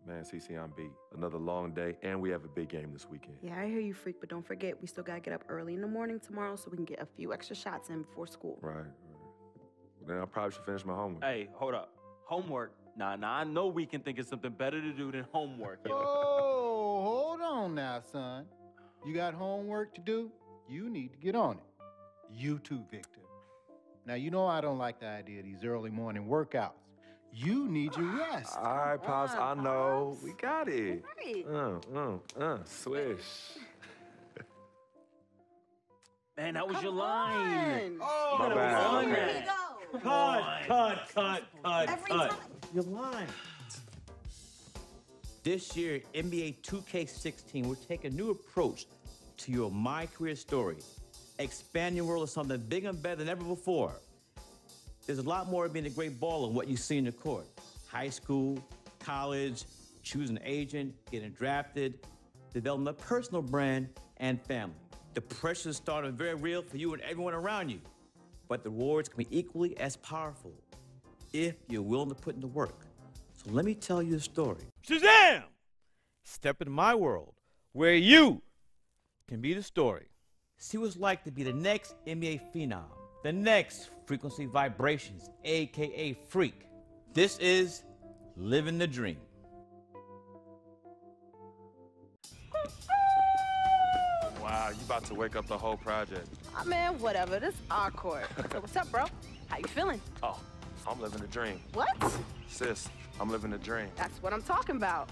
Man, CC, I'm beat. Another long day, and we have a big game this weekend. Yeah, I hear you, freak, but don't forget, we still gotta get up early in the morning tomorrow so we can get a few extra shots in before school. Right. Then I probably should finish my homework. Hey, hold up. Homework? Nah, I know we can think of something better to do than homework. Oh, hold on now, son. You got homework to do? You need to get on it. You too, Victor. Now, you know I don't like the idea of these early morning workouts. You need your rest. All right, Pops, I know. We got it. Right. Swish. Man, that was Come your line. on. Oh, My bad. Here Okay. we go. Cut. Your line. This year, NBA 2K16, we're taking a new approach to your My Career story. Expand your world of something bigger and better than ever before. There's a lot more of being a great baller than what you see in the court. High school, college, choosing an agent, getting drafted, developing a personal brand, and family. The pressure is starting very real for you and everyone around you. But the rewards can be equally as powerful if you're willing to put in the work. So let me tell you a story. Shazam! Step into my world where you can be the story. See what it's like to be the next NBA phenom, the next frequency vibrations, AKA freak. This is living the dream. Wow, you about to wake up the whole project. Oh, man, whatever. This is our court. So what's up, bro? How you feeling? Oh, I'm living the dream. What? Sis, I'm living the dream. That's what I'm talking about.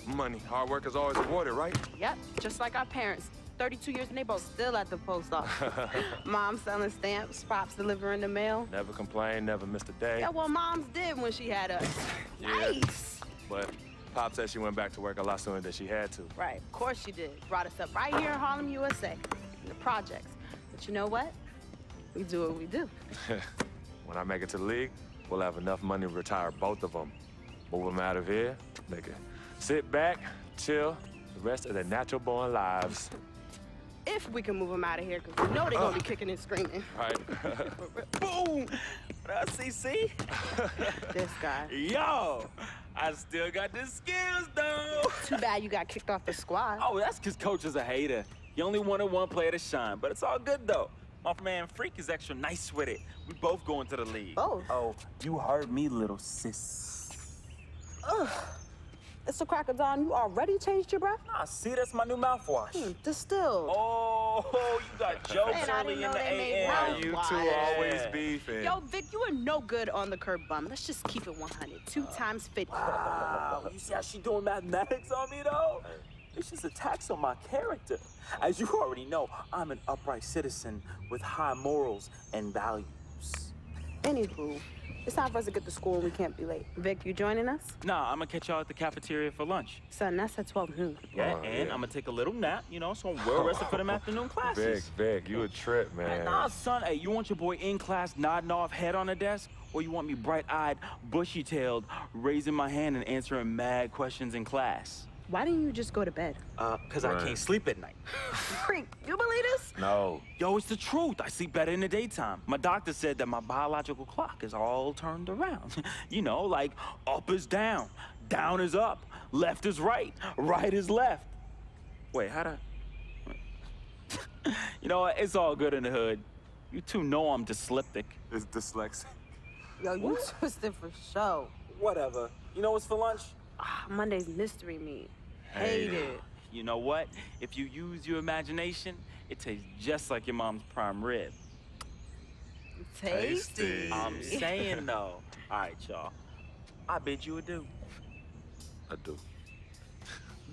Money, hard work is always rewarded, right? Yep, just like our parents. 32 years and they both still at the post office. Mom selling stamps, Pops delivering the mail. Never complained, never missed a day. Yeah, well, Mom's did when she had us. Yeah. Nice. But Pop said she went back to work a lot sooner than she had to. Right, of course she did. Brought us up right here in Harlem, USA, in the projects. But you know what? We do what we do. When I make it to the league, we'll have enough money to retire both of them. Move them out of here, they can sit back, chill, the rest of their natural-born lives. If we can move them out of here, because we know they're going to be kicking and screaming. Right. Boom! What up, CC? This guy. Yo, I still got the skills, though. Too bad you got kicked off the squad. Oh, that's because Coach is a hater. You only wanted one player to shine, but it's all good, though. My man Freak is extra nice with it. We both going to the league. Both? Oh, you heard me, little sis. Ugh. It's a crack of dawn. You already changed your breath? Nah, see, that's my new mouthwash. Distilled. Oh, you got jokes Man, I early didn't in know the they made AM. mouthwash. You Why? two always beefing. Yo, Vic, you are no good on the curb bum. Let's just keep it 100. 2 times 50. Wow, you see how she doing mathematics on me, though? It's just a tax on my character. As you already know, I'm an upright citizen with high morals and values. Anywho, it's time for us to get to school and we can't be late. Vic, you joining us? Nah, I'm gonna catch y'all at the cafeteria for lunch. Son, that's at 12 noon. Yeah, Oh, and yeah. I'm gonna take a little nap, you know, so I'm well rested for them afternoon classes. Vic, you a trip, man. Nah, son, hey, you want your boy in class nodding off, head on the desk? Or you want me bright-eyed, bushy-tailed, raising my hand and answering mad questions in class? Why didn't you just go to bed? Because I can't sleep at night. Freak, you believe this? No. Yo, it's the truth. I sleep better in the daytime. My doctor said that my biological clock is all turned around. You know, like up is down, down is up, left is right, right is left. Wait, how'd I... You know what? It's all good in the hood. You two know I'm dyslexic. It's dyslexic. Yo, you twisted for show. Whatever. You know what's for lunch? Monday's mystery meat. Hate it. You know what? If you use your imagination, it tastes just like your mom's prime rib. Tasty. I'm saying though. All right, y'all. I bid you adieu. I do.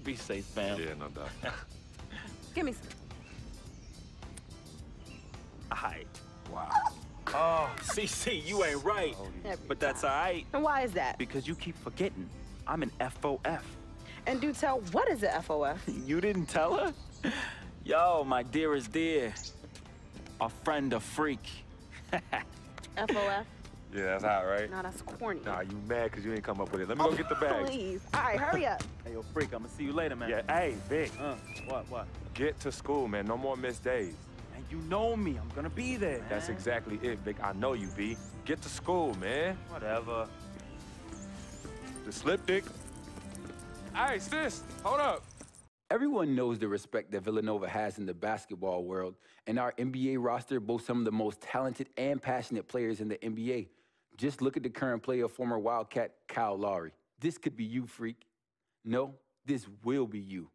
Be safe, fam. Yeah, no doubt. Give me some. All right. Wow. Oh, CC, you ain't right. But that's all right, And why is that? because you keep forgetting. I'm an FOF. And do tell, what is a FOF? You didn't tell her? Yo, my dearest dear. A friend, a freak. FOF? Yeah, that's hot, right? No, that's corny. Nah, you mad because you ain't come up with it. Let me go get the bags. Please. All right, hurry up. Hey, yo, freak, I'm gonna see you later, man. Yeah, hey, Vic, What? get to school, man. No more missed days. And you know me, I'm gonna be there, man. That's exactly it, Vic. I know you, B. Get to school, man. Whatever. The slip dick. Hey, sis, hold up. Everyone knows the respect that Villanova has in the basketball world, and our NBA roster boasts some of the most talented and passionate players in the NBA. Just look at the current play of former Wildcat Kyle Lowry. This could be you, freak. No, this will be you.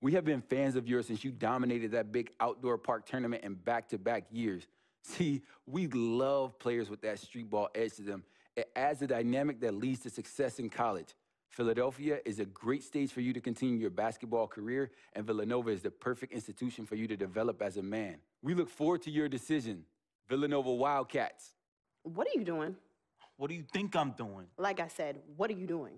We have been fans of yours since you dominated that big outdoor park tournament in back-to-back years. See, we love players with that street ball edge to them. It adds a dynamic that leads to success in college. Philadelphia is a great stage for you to continue your basketball career, and Villanova is the perfect institution for you to develop as a man. We look forward to your decision. Villanova Wildcats. What are you doing? What do you think I'm doing? Like I said, what are you doing?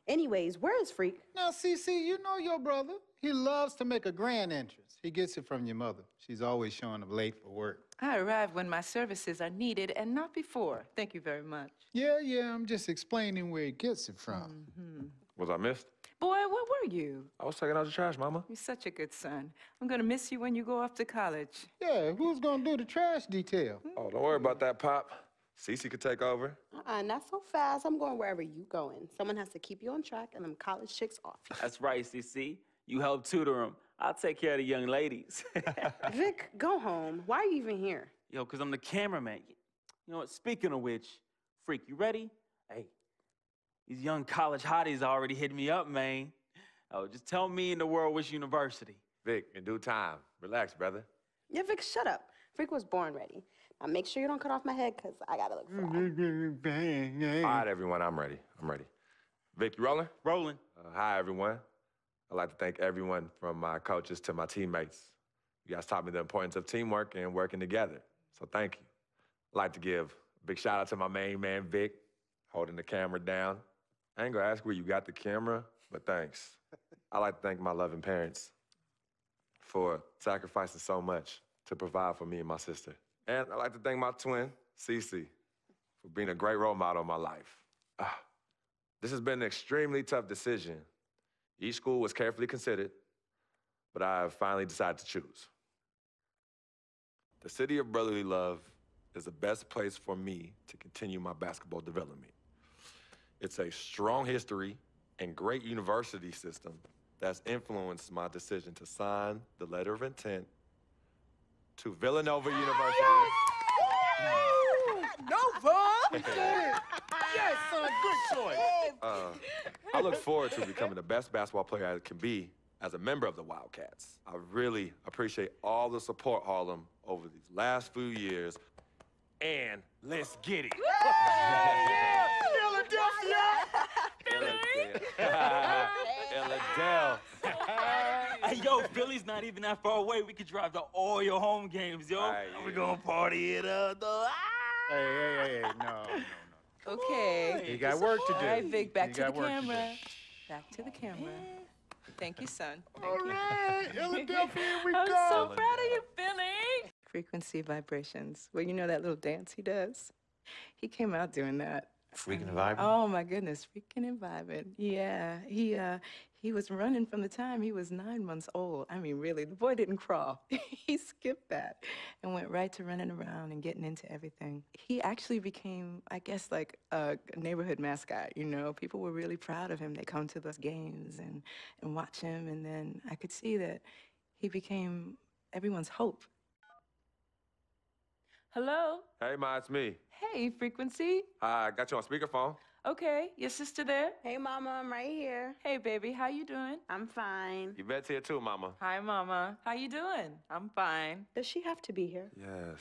Anyways, where is Freak? Now, CC, you know your brother. He loves to make a grand entrance. He gets it from your mother. She's always showing up late for work. I arrive when my services are needed and not before. Thank you very much. Yeah, I'm just explaining where he gets it from. Was I missed? Boy, where were you? I was taking out the trash, Mama. You're such a good son. I'm gonna miss you when you go off to college. Yeah, who's gonna do the trash detail? Oh, don't worry about that, Pop. Cece could take over. Not so fast. I'm going wherever you going. Someone has to keep you on track and them college chicks off you. That's right, CC. You help tutor him. I'll take care of the young ladies. Vic, go home. Why are you even here? Yo, because I'm the cameraman. You know what? Speaking of which, Freak, you ready? Hey, these young college hotties already hit me up, man. Oh, just tell me in the world which university. Vic, in due time. Relax, brother. Yeah, Vic, shut up. Freak was born ready. Now make sure you don't cut off my head, because I gotta look fly. All right, everyone, I'm ready. Vic, you rolling? Rolling. Hi, everyone. I'd like to thank everyone from my coaches to my teammates. You guys taught me the importance of teamwork and working together, so thank you. I'd like to give a big shout out to my main man, Vic, holding the camera down. I ain't gonna ask where you got the camera, but thanks. I'd like to thank my loving parents for sacrificing so much to provide for me and my sister. And I'd like to thank my twin, Cece, for being a great role model in my life. This has been an extremely tough decision. Each school was carefully considered, but I have finally decided to choose. The city of brotherly love is the best place for me to continue my basketball development. It's a strong history and great university system that's influenced my decision to sign the letter of intent to Villanova University. Nova! Yes, son, good choice. I look forward to becoming the best basketball player I can be as a member of the Wildcats. I really appreciate all the support, Harlem, over these last few years. And let's get it. Philadelphia! Hey, yo, Philly's not even that far away. We could drive to all your home games, yo. Right, We're gonna party it up, though. Hey, no. Okay. You got work to do. All right, Vic, back You to the got work to do. camera. Back to the camera. Thank you, son. All right, Philadelphia, here we I'm go. so proud of you, Billy. Frequency vibrations. Well, you know that little dance he does? He came out doing that. Freaking vibing? Oh, my goodness. Freaking and vibing. Yeah. He was running from the time he was 9 months old. I mean, really, the boy didn't crawl. He skipped that and went right to running around and getting into everything. He actually became, I guess, like a neighborhood mascot, you know? People were really proud of him. They come to those games and watch him, and then I could see that he became everyone's hope. Hello? Hey, Ma, it's me. Hey, Frequency. Hi, I got you on speakerphone. Okay, your sister there? Hey, Mama, I'm right here. Hey, baby, how you doing? I'm fine. Yvette's here too, Mama. Hi, Mama. How you doing? I'm fine. Does she have to be here? Yes.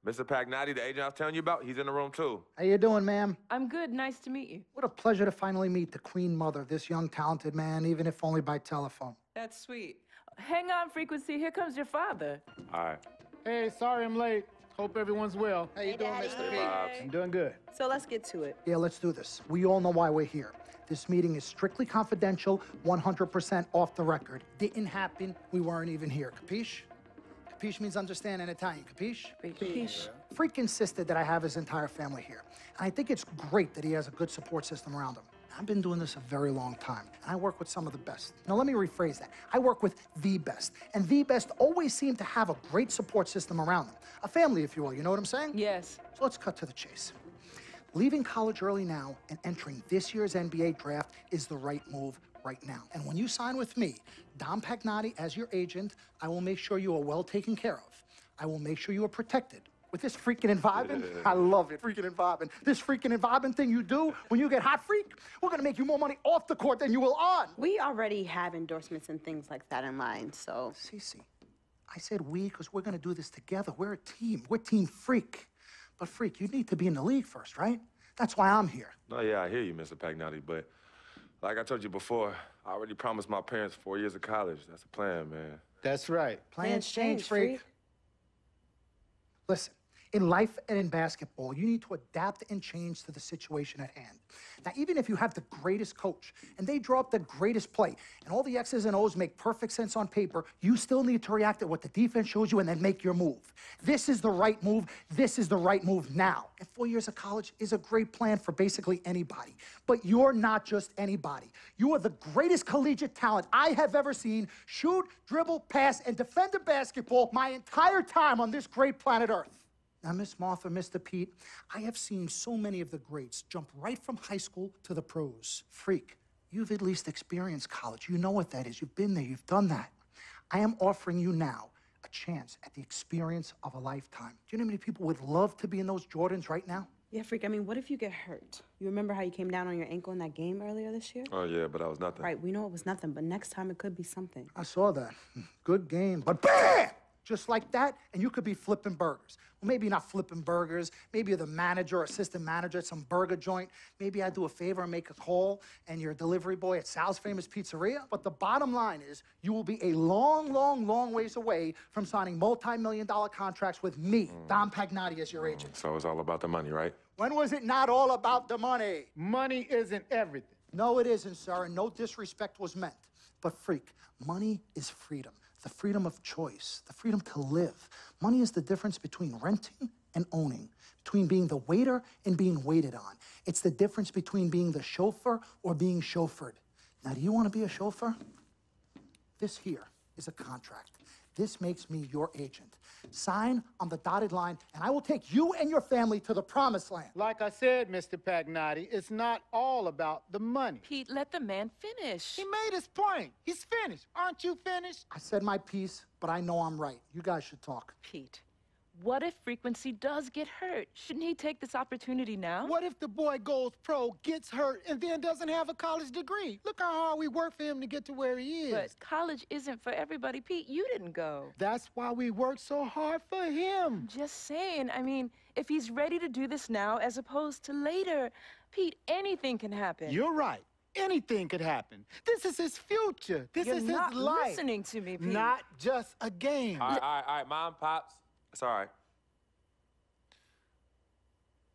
Mr. Pagnotti, the agent I was telling you about, he's in the room too. How you doing, ma'am? I'm good. Nice to meet you. What a pleasure to finally meet the queen mother of this young, talented man, even if only by telephone. That's sweet. Hang on, Frequency. Here comes your father. All right. Hey, sorry I'm late. Hope everyone's well. How you doing, Daddy. Mr. Hey, P? Bobs. I'm doing good. So let's get to it. Yeah, let's do this. We all know why we're here. This meeting is strictly confidential, 100% off the record. Didn't happen. We weren't even here. Capiche? Capiche means understand in Italian. Capiche? Capiche. Freak insisted that I have his entire family here. And I think it's great that he has a good support system around him. I've been doing this a very long time, and I work with some of the best. Now, let me rephrase that. I work with the best, and the best always seem to have a great support system around them. A family, if you will, you know what I'm saying? Yes. So let's cut to the chase. Leaving college early now and entering this year's NBA draft is the right move, right now. And when you sign with me, Dom Pagnotti, as your agent, I will make sure you are well taken care of. I will make sure you are protected. With this freaking environment, I love it, freaking environment. This freaking environment thing you do when you get hot, freak, we're gonna make you more money off the court than you will on. We already have endorsements and things like that in line, so. Cece, I said we because we're gonna do this together. We're a team. We're Team Freak. But Freak, you need to be in the league first, right? That's why I'm here. No, yeah, I hear you, Mr. Pagnotti, but like I told you before, I already promised my parents 4 years of college. That's a plan, man. That's right. Plans change, Freak. Listen, in life and in basketball, you need to adapt and change to the situation at hand. Now, even if you have the greatest coach and they draw up the greatest play and all the X's and O's make perfect sense on paper, you still need to react to what the defense shows you and then make your move. This is the right move. This is the right move now. And 4 years of college is a great plan for basically anybody. But you're not just anybody. You are the greatest collegiate talent I have ever seen shoot, dribble, pass, and defend a basketball my entire time on this great planet Earth. Now, Miss Martha, Mr. Pete, I have seen so many of the greats jump right from high school to the pros. Freak, you've at least experienced college. You know what that is. You've been there. You've done that. I am offering you now a chance at the experience of a lifetime. Do you know how many people would love to be in those Jordans right now? Yeah, Freak, I mean, what if you get hurt? You remember how you came down on your ankle in that game earlier this year? Oh, yeah, but that was nothing. Right, we know it was nothing, but next time it could be something. I saw that. Good game. But BAM! Just like that, and you could be flipping burgers. Well, maybe not flipping burgers. Maybe you're the manager or assistant manager at some burger joint. Maybe I do a favor and make a call, and you're a delivery boy at Sal's Famous Pizzeria. But the bottom line is, you will be a long, long, long ways away from signing multi-million-dollar contracts with me, Dom Pagnotti, as your agent. So it's all about the money, right? When was it not all about the money? Money isn't everything. No, it isn't, sir, and no disrespect was meant. But Freak, money is freedom. The freedom of choice, the freedom to live. Money is the difference between renting and owning, between being the waiter and being waited on. It's the difference between being the chauffeur or being chauffeured. Now, do you want to be a chauffeur? This here is a contract. This makes me your agent. Sign on the dotted line, and I will take you and your family to the promised land. Like I said, Mr. Pagnotti, it's not all about the money. Pete, let the man finish. He made his point. He's finished. Aren't you finished? I said my piece, but I know I'm right. You guys should talk. Pete, what if Frequency does get hurt? Shouldn't he take this opportunity now? What if the boy goes pro, gets hurt, and then doesn't have a college degree? Look how hard we work for him to get to where he is. But college isn't for everybody. Pete, you didn't go. That's why we work so hard for him. Just saying. I mean, if he's ready to do this now as opposed to later, Pete, anything can happen. You're right. Anything could happen. This is his future. This You're is not his life. listening to me, Pete. Not just a game. All right, Mom, Pops. It's all right.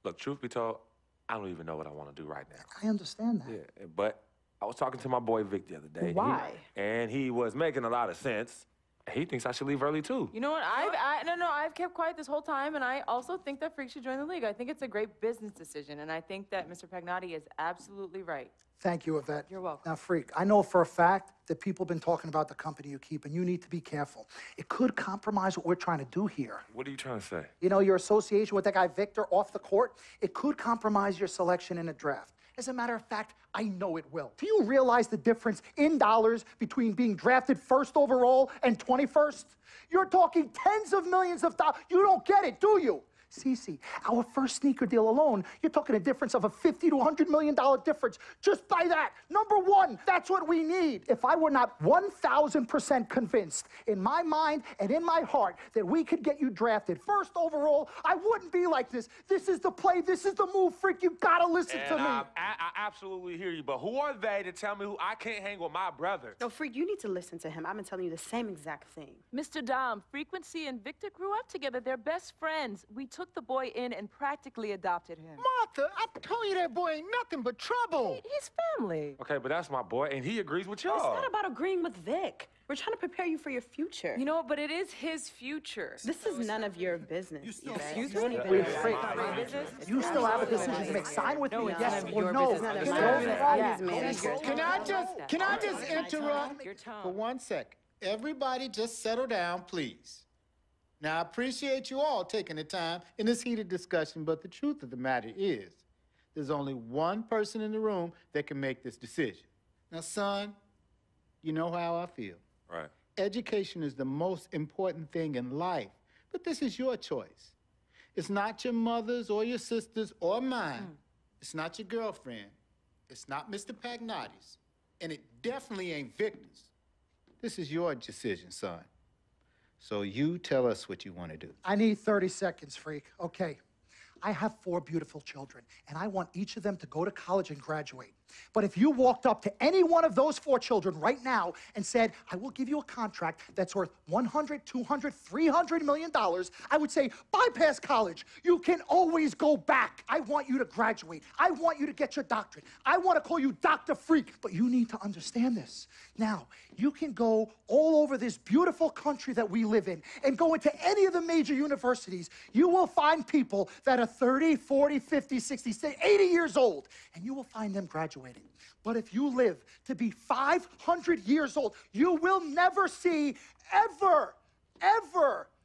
Look, truth be told, I don't even know what I want to do right now. I understand that. Yeah, but I was talking to my boy Vic the other day. Why? And he was making a lot of sense. He thinks I should leave early, too. You know what? I've kept quiet this whole time, and I also think that Freak should join the league. I think it's a great business decision, and I think that Mr. Pagnotti is absolutely right. Thank you, Yvette. You're welcome. Now, Freak, I know for a fact that people have been talking about the company you keep, and you need to be careful. It could compromise what we're trying to do here. What are you trying to say? You know, your association with that guy Victor off the court, it could compromise your selection in a draft. As a matter of fact, I know it will. Do you realize the difference in dollars between being drafted first overall and 21st? You're talking tens of millions of dollars. You don't get it, do you? Cece, our first sneaker deal alone, you're talking a difference of a $50 to $100 million difference just by that. Number one, that's what we need. If I were not 1,000% convinced in my mind and in my heart that we could get you drafted first overall, I wouldn't be like this. This is the play. This is the move, Freak. You gotta listen to me. I absolutely hear you, but who are they to tell me who I can't hang with my brother? No, Freak, you need to listen to him. I've been telling you the same exact thing. Mr. Dom, Frequency and Victor grew up together. They're best friends. We took the boy in and practically adopted him. Martha, I told you that boy ain't nothing but trouble. He's family. Okay, but that's my boy, and he agrees with y'all. It's not about agreeing with Vic. We're trying to prepare you for your future. You know what? But it is his future. This is none of your business. Excuse me? Wait, Freak. You still have a decision to make. Sign with me, yes or no. Can I just interrupt for 1 second? Everybody just settle down, please. Now, I appreciate you all taking the time in this heated discussion, but the truth of the matter is, there's only one person in the room that can make this decision. Now, son, you know how I feel. Right. Education is the most important thing in life, but this is your choice. It's not your mother's or your sister's or mine. It's not your girlfriend. It's not Mr. Pagnotti's. And it definitely ain't Victor's. This is your decision, son. So you tell us what you want to do. I need 30 seconds, freak. Okay. I have 4 beautiful children, and I want each of them to go to college and graduate. But if you walked up to any one of those 4 children right now and said, I will give you a contract that's worth $100, $200, $300 million, I would say, bypass college. You can always go back. I want you to graduate. I want you to get your doctorate. I want to call you Dr. Freak, but you need to understand this. Now, you can go all over this beautiful country that we live in and go into any of the major universities. You will find people that are 30, 40, 50, 60, 80 years old, and you will find them graduating. But if you live to be 500 years old, you will never see ever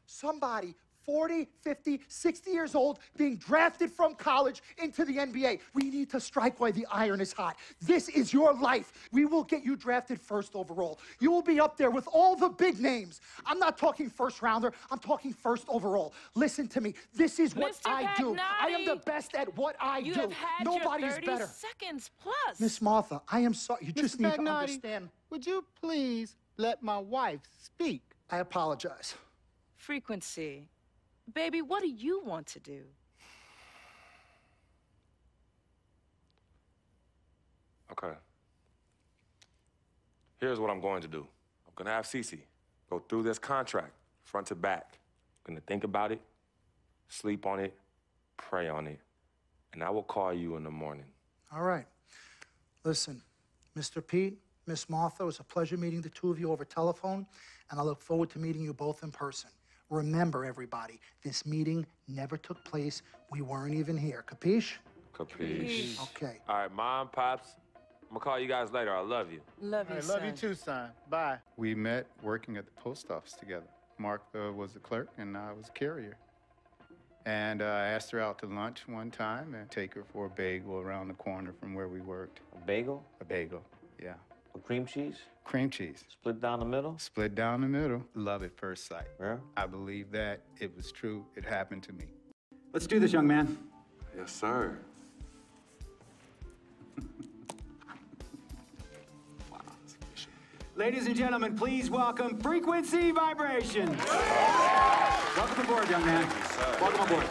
somebody 40, 50, 60 years old being drafted from college into the NBA. We need to strike while the iron is hot. This is your life. We will get you drafted first overall. You will be up there with all the big names. I'm not talking first rounder. I'm talking first overall. Listen to me. This is what Mr. I do. I am the Pagnotti, best at what I you do. have had Nobody your is 30 better. seconds plus. Miss Martha, I am sorry. You just Mr. need to Pagnotti, understand. would you please let my wife speak? I apologize. Frequency. Baby, what do you want to do? Okay. Here's what I'm going to do. I'm gonna have Cece go through this contract, front to back. I'm gonna think about it, sleep on it, pray on it, and I will call you in the morning. All right. Listen, Mr. Pete, Miss Martha, it was a pleasure meeting the two of you over telephone, and I look forward to meeting you both in person. Remember, everybody, this meeting never took place. We weren't even here. Capiche? Capiche. Okay. All right, Mom, Pops, I'm gonna call you guys later. I love you. Love you, I love you too, son. Bye. We met working at the post office together. Martha was the clerk, and I was a carrier. And I asked her out to lunch one time and take her for a bagel around the corner from where we worked. A bagel? A bagel, yeah. With cream cheese? Cream cheese. Split down the middle? Split down the middle. Love at first sight. Yeah? I believe that it was true. It happened to me. Let's do this, young man. Yes, sir. Ladies and gentlemen, please welcome Frequency Vibrations. Welcome aboard, young man. Welcome aboard.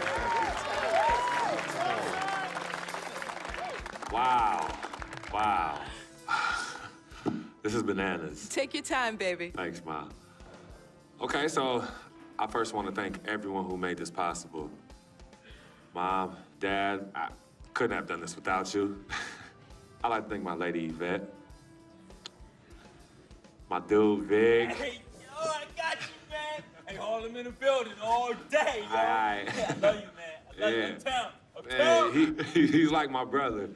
Wow. Wow. This is bananas. Take your time, baby. Thanks, Mom. Okay, so I first want to thank everyone who made this possible. Mom, Dad, I couldn't have done this without you. I'd like to thank my lady Yvette, my dude Vic. Hey, yo, I got you, man. Hey, Harlem in the building all day, yo. Aye. Yeah, I love you, man. I love you in town. Man, he's like my brother.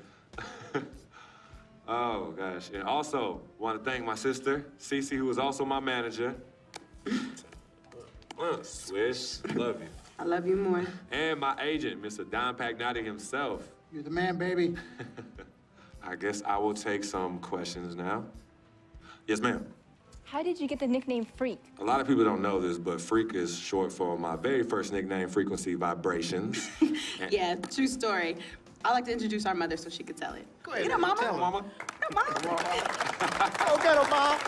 Oh, gosh. And also, want to thank my sister, Cece, who is also my manager. Swish, love you. I love you more. And my agent, Mr. Don Pagnotti himself. You're the man, baby. I guess I will take some questions now. Yes, ma'am. How did you get the nickname Freak? A lot of people don't know this, but Freak is short for my very first nickname, Frequency Vibrations. Yeah, true story. I like to introduce our mother so she could tell it. Go ahead. You know, Mama. Tell her, Mama. Go get her, Mom.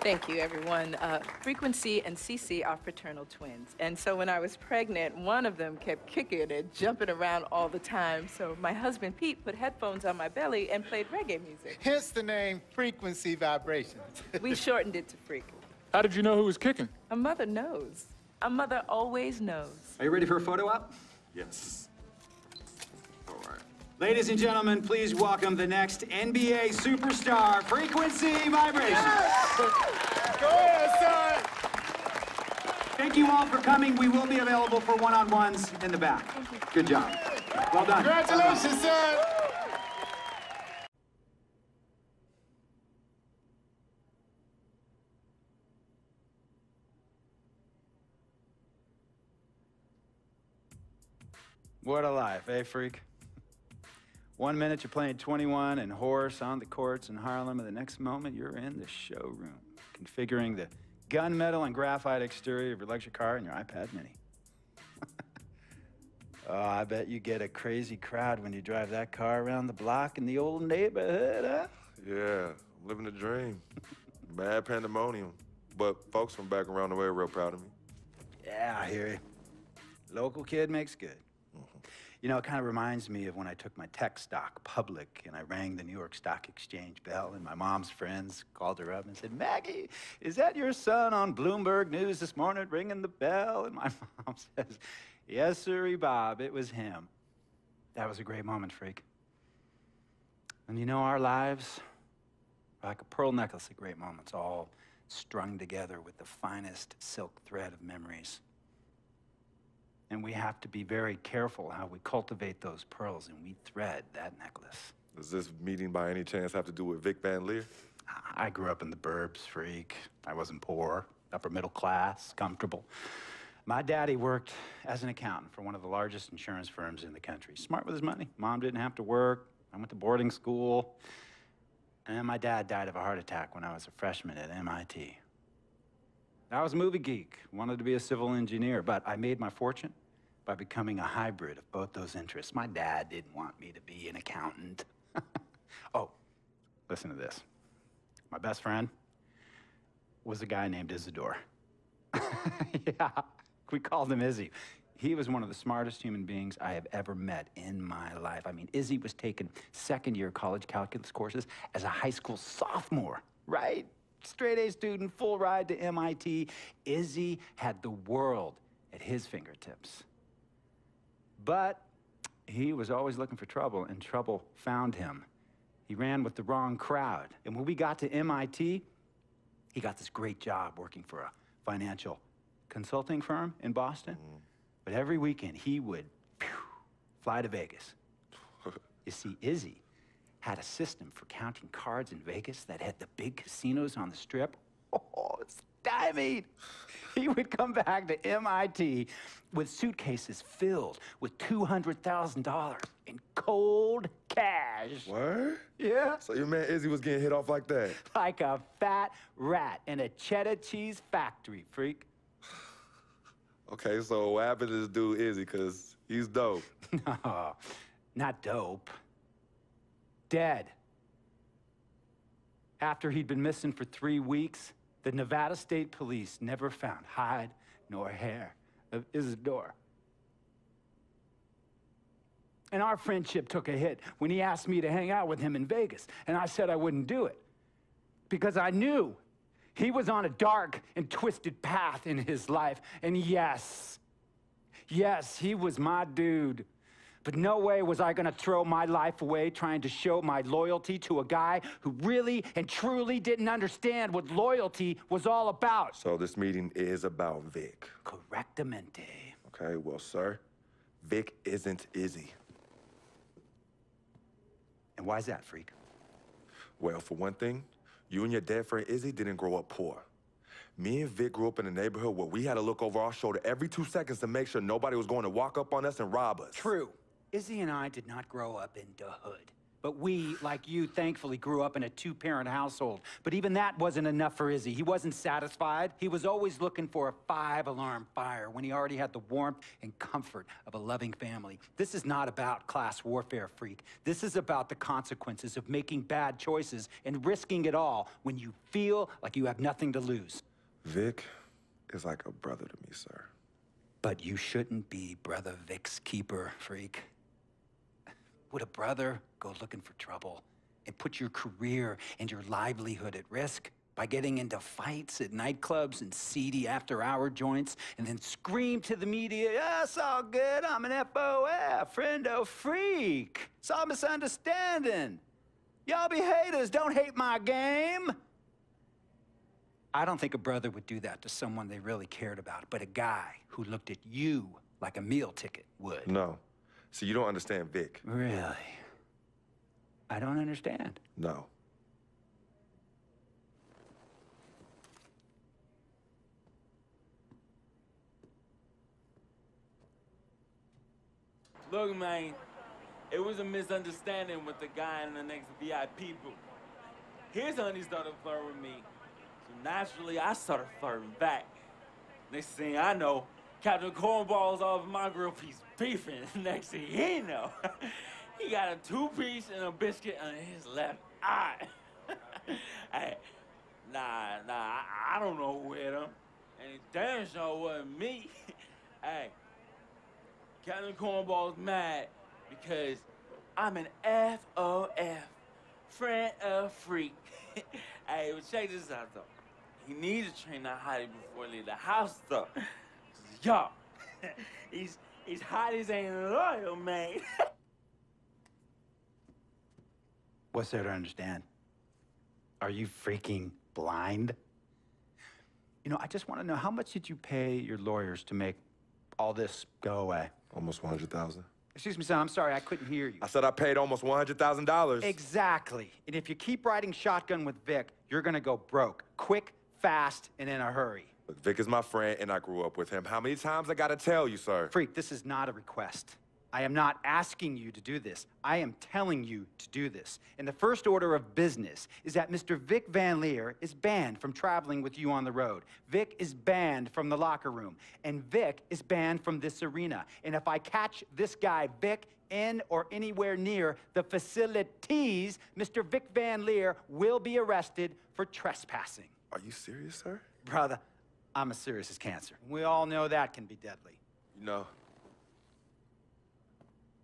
Thank you, everyone. Frequency and Cece are fraternal twins. And so when I was pregnant, one of them kept kicking and jumping around all the time. So my husband, Pete, put headphones on my belly and played reggae music. Hence the name Frequency Vibrations. We shortened it to Freak. How did you know who was kicking? A mother knows. A mother always knows. Are you ready for a photo op? Yes. All right. Ladies and gentlemen, please welcome the next NBA superstar, Frequency Vibrations. Go ahead, son. Thank you all for coming. We will be available for one-on-ones in the back. Good job. Well done. Congratulations, son. What a life, eh, Freak? 1 minute you're playing 21 and horse on the courts in Harlem, and the next moment you're in the showroom, configuring the gunmetal and graphite exterior of your luxury car and your iPad mini. Oh, I bet you get a crazy crowd when you drive that car around the block in the old neighborhood, huh? Yeah, I'm living the dream. Mad pandemonium. But folks from back around the way are real proud of me. Yeah, I hear you. Local kid makes good. You know, it kind of reminds me of when I took my tech stock public and I rang the New York Stock Exchange bell, and my mom's friends called her up and said, "Maggie, is that your son on Bloomberg News this morning ringing the bell?" And my mom says, "Yes, sirree, Bob, it was him." That was a great moment, freak. And you know, our lives are like a pearl necklace of great moments, all strung together with the finest silk thread of memories. And we have to be very careful how we cultivate those pearls and we thread that necklace. Does this meeting by any chance have to do with Vic Van Leer? I grew up in the burbs, freak. I wasn't poor, upper middle class, comfortable. My daddy worked as an accountant for one of the largest insurance firms in the country. Smart with his money. Mom didn't have to work. I went to boarding school. And my dad died of a heart attack when I was a freshman at MIT. I was a movie geek, wanted to be a civil engineer, but I made my fortune by becoming a hybrid of both those interests. My dad didn't want me to be an accountant. Oh, listen to this. My best friend was a guy named Isidore. Yeah, we called him Izzy. He was one of the smartest human beings I have ever met in my life. I mean, Izzy was taking second-year college calculus courses as a high school sophomore, right? Straight-A student, full ride to MIT. Izzy had the world at his fingertips. But he was always looking for trouble, and trouble found him. He ran with the wrong crowd. And when we got to MIT, he got this great job working for a financial consulting firm in Boston. But every weekend, he would fly to Vegas. You see, Izzy had a system for counting cards in Vegas that had the big casinos on the Strip. Oh, stymied. He would come back to MIT with suitcases filled with $200,000 in cold cash. What? Yeah. So your man Izzy was getting hit off like that? Like a fat rat in a cheddar cheese factory, freak. Okay, so what happened to this dude Izzy? Because he's dope. No, not dope. Dead. After he'd been missing for 3 weeks, the Nevada State Police never found hide nor hair of Isidore. And our friendship took a hit when he asked me to hang out with him in Vegas, and I said I wouldn't do it because I knew he was on a dark and twisted path in his life. And yes, he was my dude. But no way was I gonna throw my life away trying to show my loyalty to a guy who really and truly didn't understand what loyalty was all about. So this meeting is about Vic. Correctamente. Okay, well, sir, Vic isn't Izzy. And why's that, freak? Well, for one thing, you and your dead friend Izzy didn't grow up poor. Me and Vic grew up in a neighborhood where we had to look over our shoulder every 2 seconds to make sure nobody was going to walk up on us and rob us. True. Izzy and I did not grow up in the hood. But we, like you, thankfully grew up in a two-parent household. But even that wasn't enough for Izzy. He wasn't satisfied. He was always looking for a 5-alarm fire when he already had the warmth and comfort of a loving family. This is not about class warfare, freak. This is about the consequences of making bad choices and risking it all when you feel like you have nothing to lose. Vic is like a brother to me, sir. But you shouldn't be Brother Vic's keeper, freak. Would a brother go looking for trouble and put your career and your livelihood at risk by getting into fights at nightclubs and seedy after-hour joints and then scream to the media, "Yeah, it's all good, I'm an FOF, friendo freak. It's all misunderstanding. Y'all be haters, don't hate my game." I don't think a brother would do that to someone they really cared about, but a guy who looked at you like a meal ticket would. No. So you don't understand Vic. Really? I don't understand. No. Look, man, It was a misunderstanding with the guy in the next VIP booth. His honey started flirting with me. So naturally, I started flirting back. Next thing I know, Captain Cornball's all over my grill piece beefing. Next thing he know, he got a 2-piece and a biscuit on his left eye. Hey, I don't know who hit him. And it damn sure wasn't me. Hey, Captain Cornball's mad because I'm an FOF, friend of freak. Hey, but check this out, though. He needs to train that hottie before he leave the house, though. 'Cause, y'all, he's hotties ain't loyal, man. What's there to understand? Are you freaking blind? You know, I just want to know, how much did you pay your lawyers to make all this go away? Almost $100,000. Excuse me, son, I'm sorry, I couldn't hear you. I said I paid almost $100,000. Exactly. And if you keep riding shotgun with Vic, you're gonna go broke. Quick, fast, and in a hurry. Look, Vic is my friend, and I grew up with him. How many times I gotta tell you, sir? Freak, this is not a request. I am not asking you to do this. I am telling you to do this. And the first order of business is that Mr. Vic Van Leer is banned from traveling with you on the road. Vic is banned from the locker room. And Vic is banned from this arena. And if I catch this guy, Vic, in or anywhere near the facilities, Mr. Vic Van Leer will be arrested for trespassing. Are you serious, sir? Brother, I'm as serious as cancer. We all know that can be deadly. You know,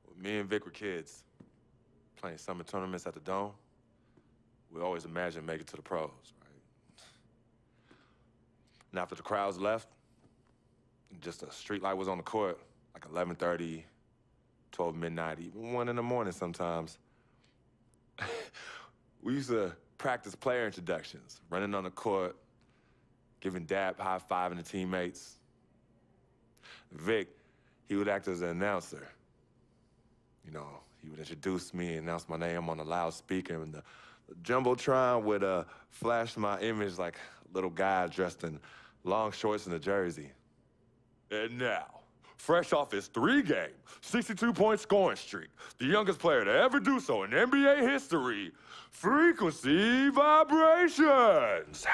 when me and Vic were kids, playing summer tournaments at the Dome, we always imagined making it to the pros, right? And after the crowds left, just a street light was on the court, like 11:30, 12 midnight, even 1 in the morning sometimes. We used to practice player introductions, running on the court, giving dab, high-fiving the teammates. Vic, he would act as an announcer. You know, he would introduce me and announce my name on the loudspeaker, and the Jumbotron would flash my image like a little guy dressed in long shorts and a jersey. And now, fresh off his 3-game, 62-point scoring streak, the youngest player to ever do so in NBA history, Frequency Vibrations.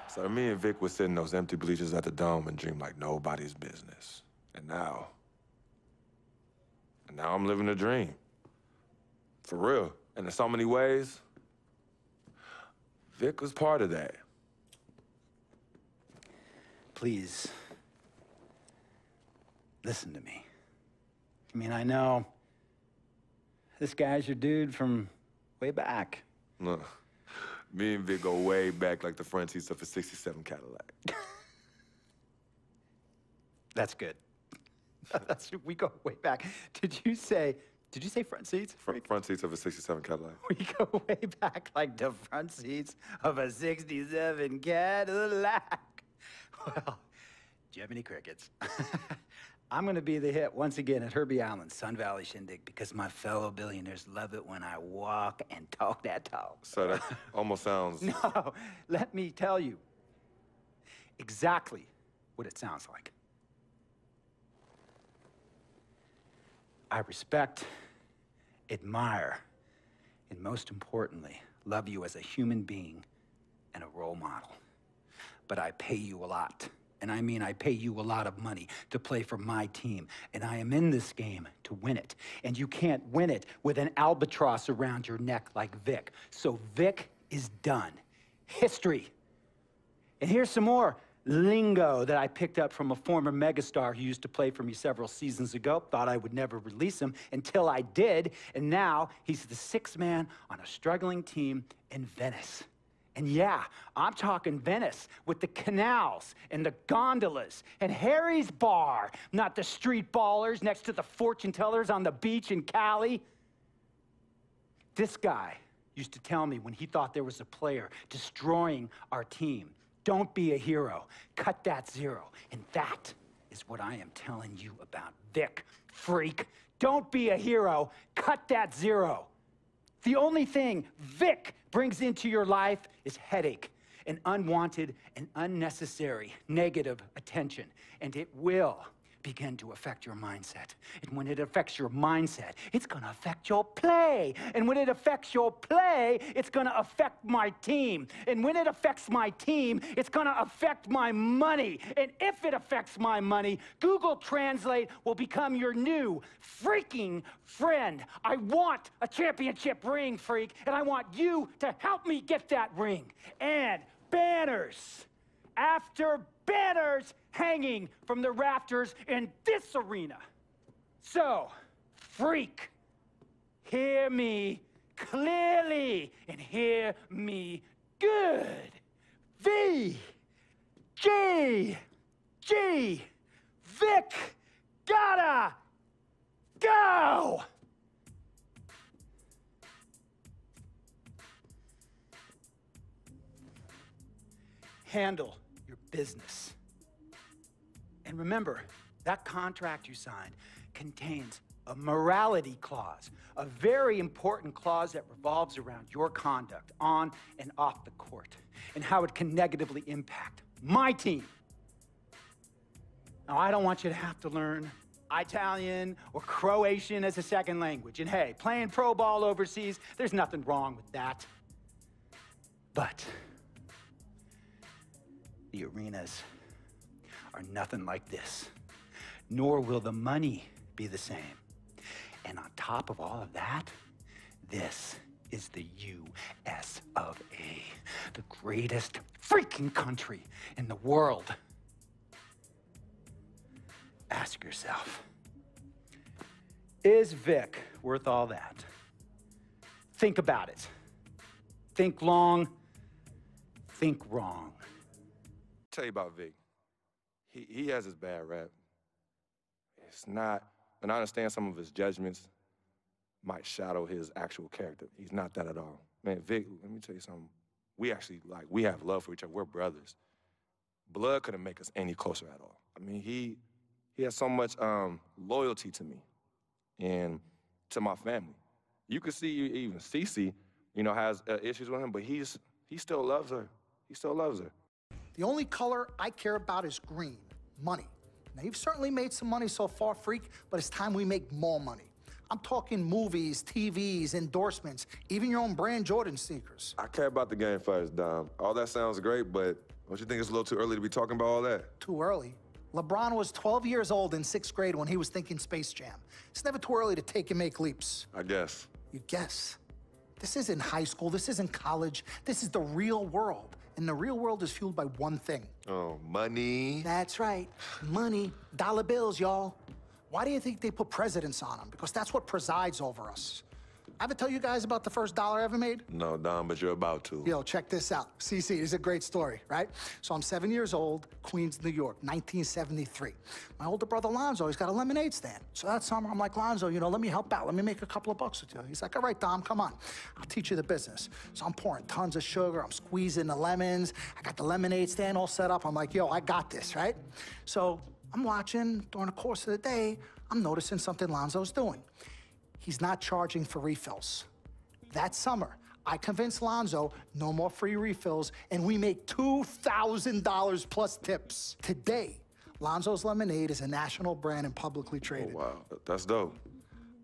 So me and Vic would sit in those empty bleachers at the Dome and dream like nobody's business. And now I'm living a dream. For real. And in so many ways, Vic was part of that. Please, listen to me. I mean, I know this guy's your dude from way back. Look, me and Vic go way back like the front seats of a '67 Cadillac. That's good. We go way back. Did you say front seats? Front seats of a '67 Cadillac. We go way back like the front seats of a '67 Cadillac. Well, do you have any crickets? I'm gonna be the hit once again at Herbie Allen's Sun Valley Shindig because my fellow billionaires love it when I walk and talk that talk. So that almost sounds... No, let me tell you exactly what it sounds like. I respect, admire, and most importantly, love you as a human being and a role model. But I pay you a lot. And I mean, I pay you a lot of money to play for my team. And I am in this game to win it. And you can't win it with an albatross around your neck like Vic. So Vic is done. History. And here's some more lingo that I picked up from a former megastar who used to play for me several seasons ago. Thought I would never release him until I did. And now he's the 6th man on a struggling team in Venice. And yeah, I'm talking Venice with the canals and the gondolas and Harry's bar, not the street ballers next to the fortune tellers on the beach in Cali. This guy used to tell me when he thought there was a player destroying our team, don't be a hero, cut that zero. And that is what I am telling you about Vic, freak. Don't be a hero, cut that zero. The only thing Vic brings into your life is headache and unwanted and unnecessary negative attention, and it will begin to affect your mindset. And when it affects your mindset, it's gonna affect your play. And when it affects your play, it's gonna affect my team. And when it affects my team, it's gonna affect my money. And if it affects my money, Google Translate will become your new freaking friend. I want a championship ring, freak, and I want you to help me get that ring. And banners after banners hanging from the rafters in this arena. So, freak, hear me clearly and hear me good. V, G, Vic, gotta go! Handle your business. And remember, that contract you signed contains a morality clause, a very important clause that revolves around your conduct on and off the court, and how it can negatively impact my team. Now, I don't want you to have to learn Italian or Croatian as a second language. And hey, playing pro ball overseas, there's nothing wrong with that. But the arenas are nothing like this, nor will the money be the same. And on top of all of that, this is the US of A, the greatest freaking country in the world. Ask yourself, is Vic worth all that? Think about it. Think long, think wrong. Tell you about Vic. He has his bad rap. It's not, and I understand some of his judgments might shadow his actual character. He's not that at all. Man, Vic, let me tell you something. We actually, we have love for each other. We're brothers. Blood couldn't make us any closer at all. I mean, he has so much loyalty to me and to my family. You can see even Cece, has issues with him, but he still loves her. He still loves her. The only color I care about is green, money. Now, you've certainly made some money so far, freak, but it's time we make more money. I'm talking movies, TVs, endorsements, even your own brand Jordan sneakers. I care about the game first, Dom. All that sounds great, but don't you think it's a little too early to be talking about all that? Too early? LeBron was 12 years old in 6th grade when he was thinking Space Jam. It's never too early to take and make leaps. I guess. You guess? This isn't high school. This isn't college. This is the real world. And the real world is fueled by one thing. Oh, money. That's right. Money. Dollar bills, y'all. Why do you think they put presidents on them? Because that's what presides over us. I ever tell you guys about the first dollar I ever made? No, Dom, but you're about to. Yo, check this out. CC, this is a great story, right? So I'm 7 years old, Queens, New York, 1973. My older brother, Lonzo, he's got a lemonade stand. So that summer, I'm like, Lonzo, let me help out. Let me make a couple of bucks with you. He's like, all right, Dom, come on. I'll teach you the business. So I'm pouring tons of sugar. I'm squeezing the lemons. I got the lemonade stand all set up. I'm like, yo, I got this, right? So I'm watching during the course of the day. I'm noticing something Lonzo's doing. He's not charging for refills. That summer, I convinced Lonzo no more free refills, and we make $2,000 plus tips. Today, Lonzo's Lemonade is a national brand and publicly traded. Oh, wow, that's dope.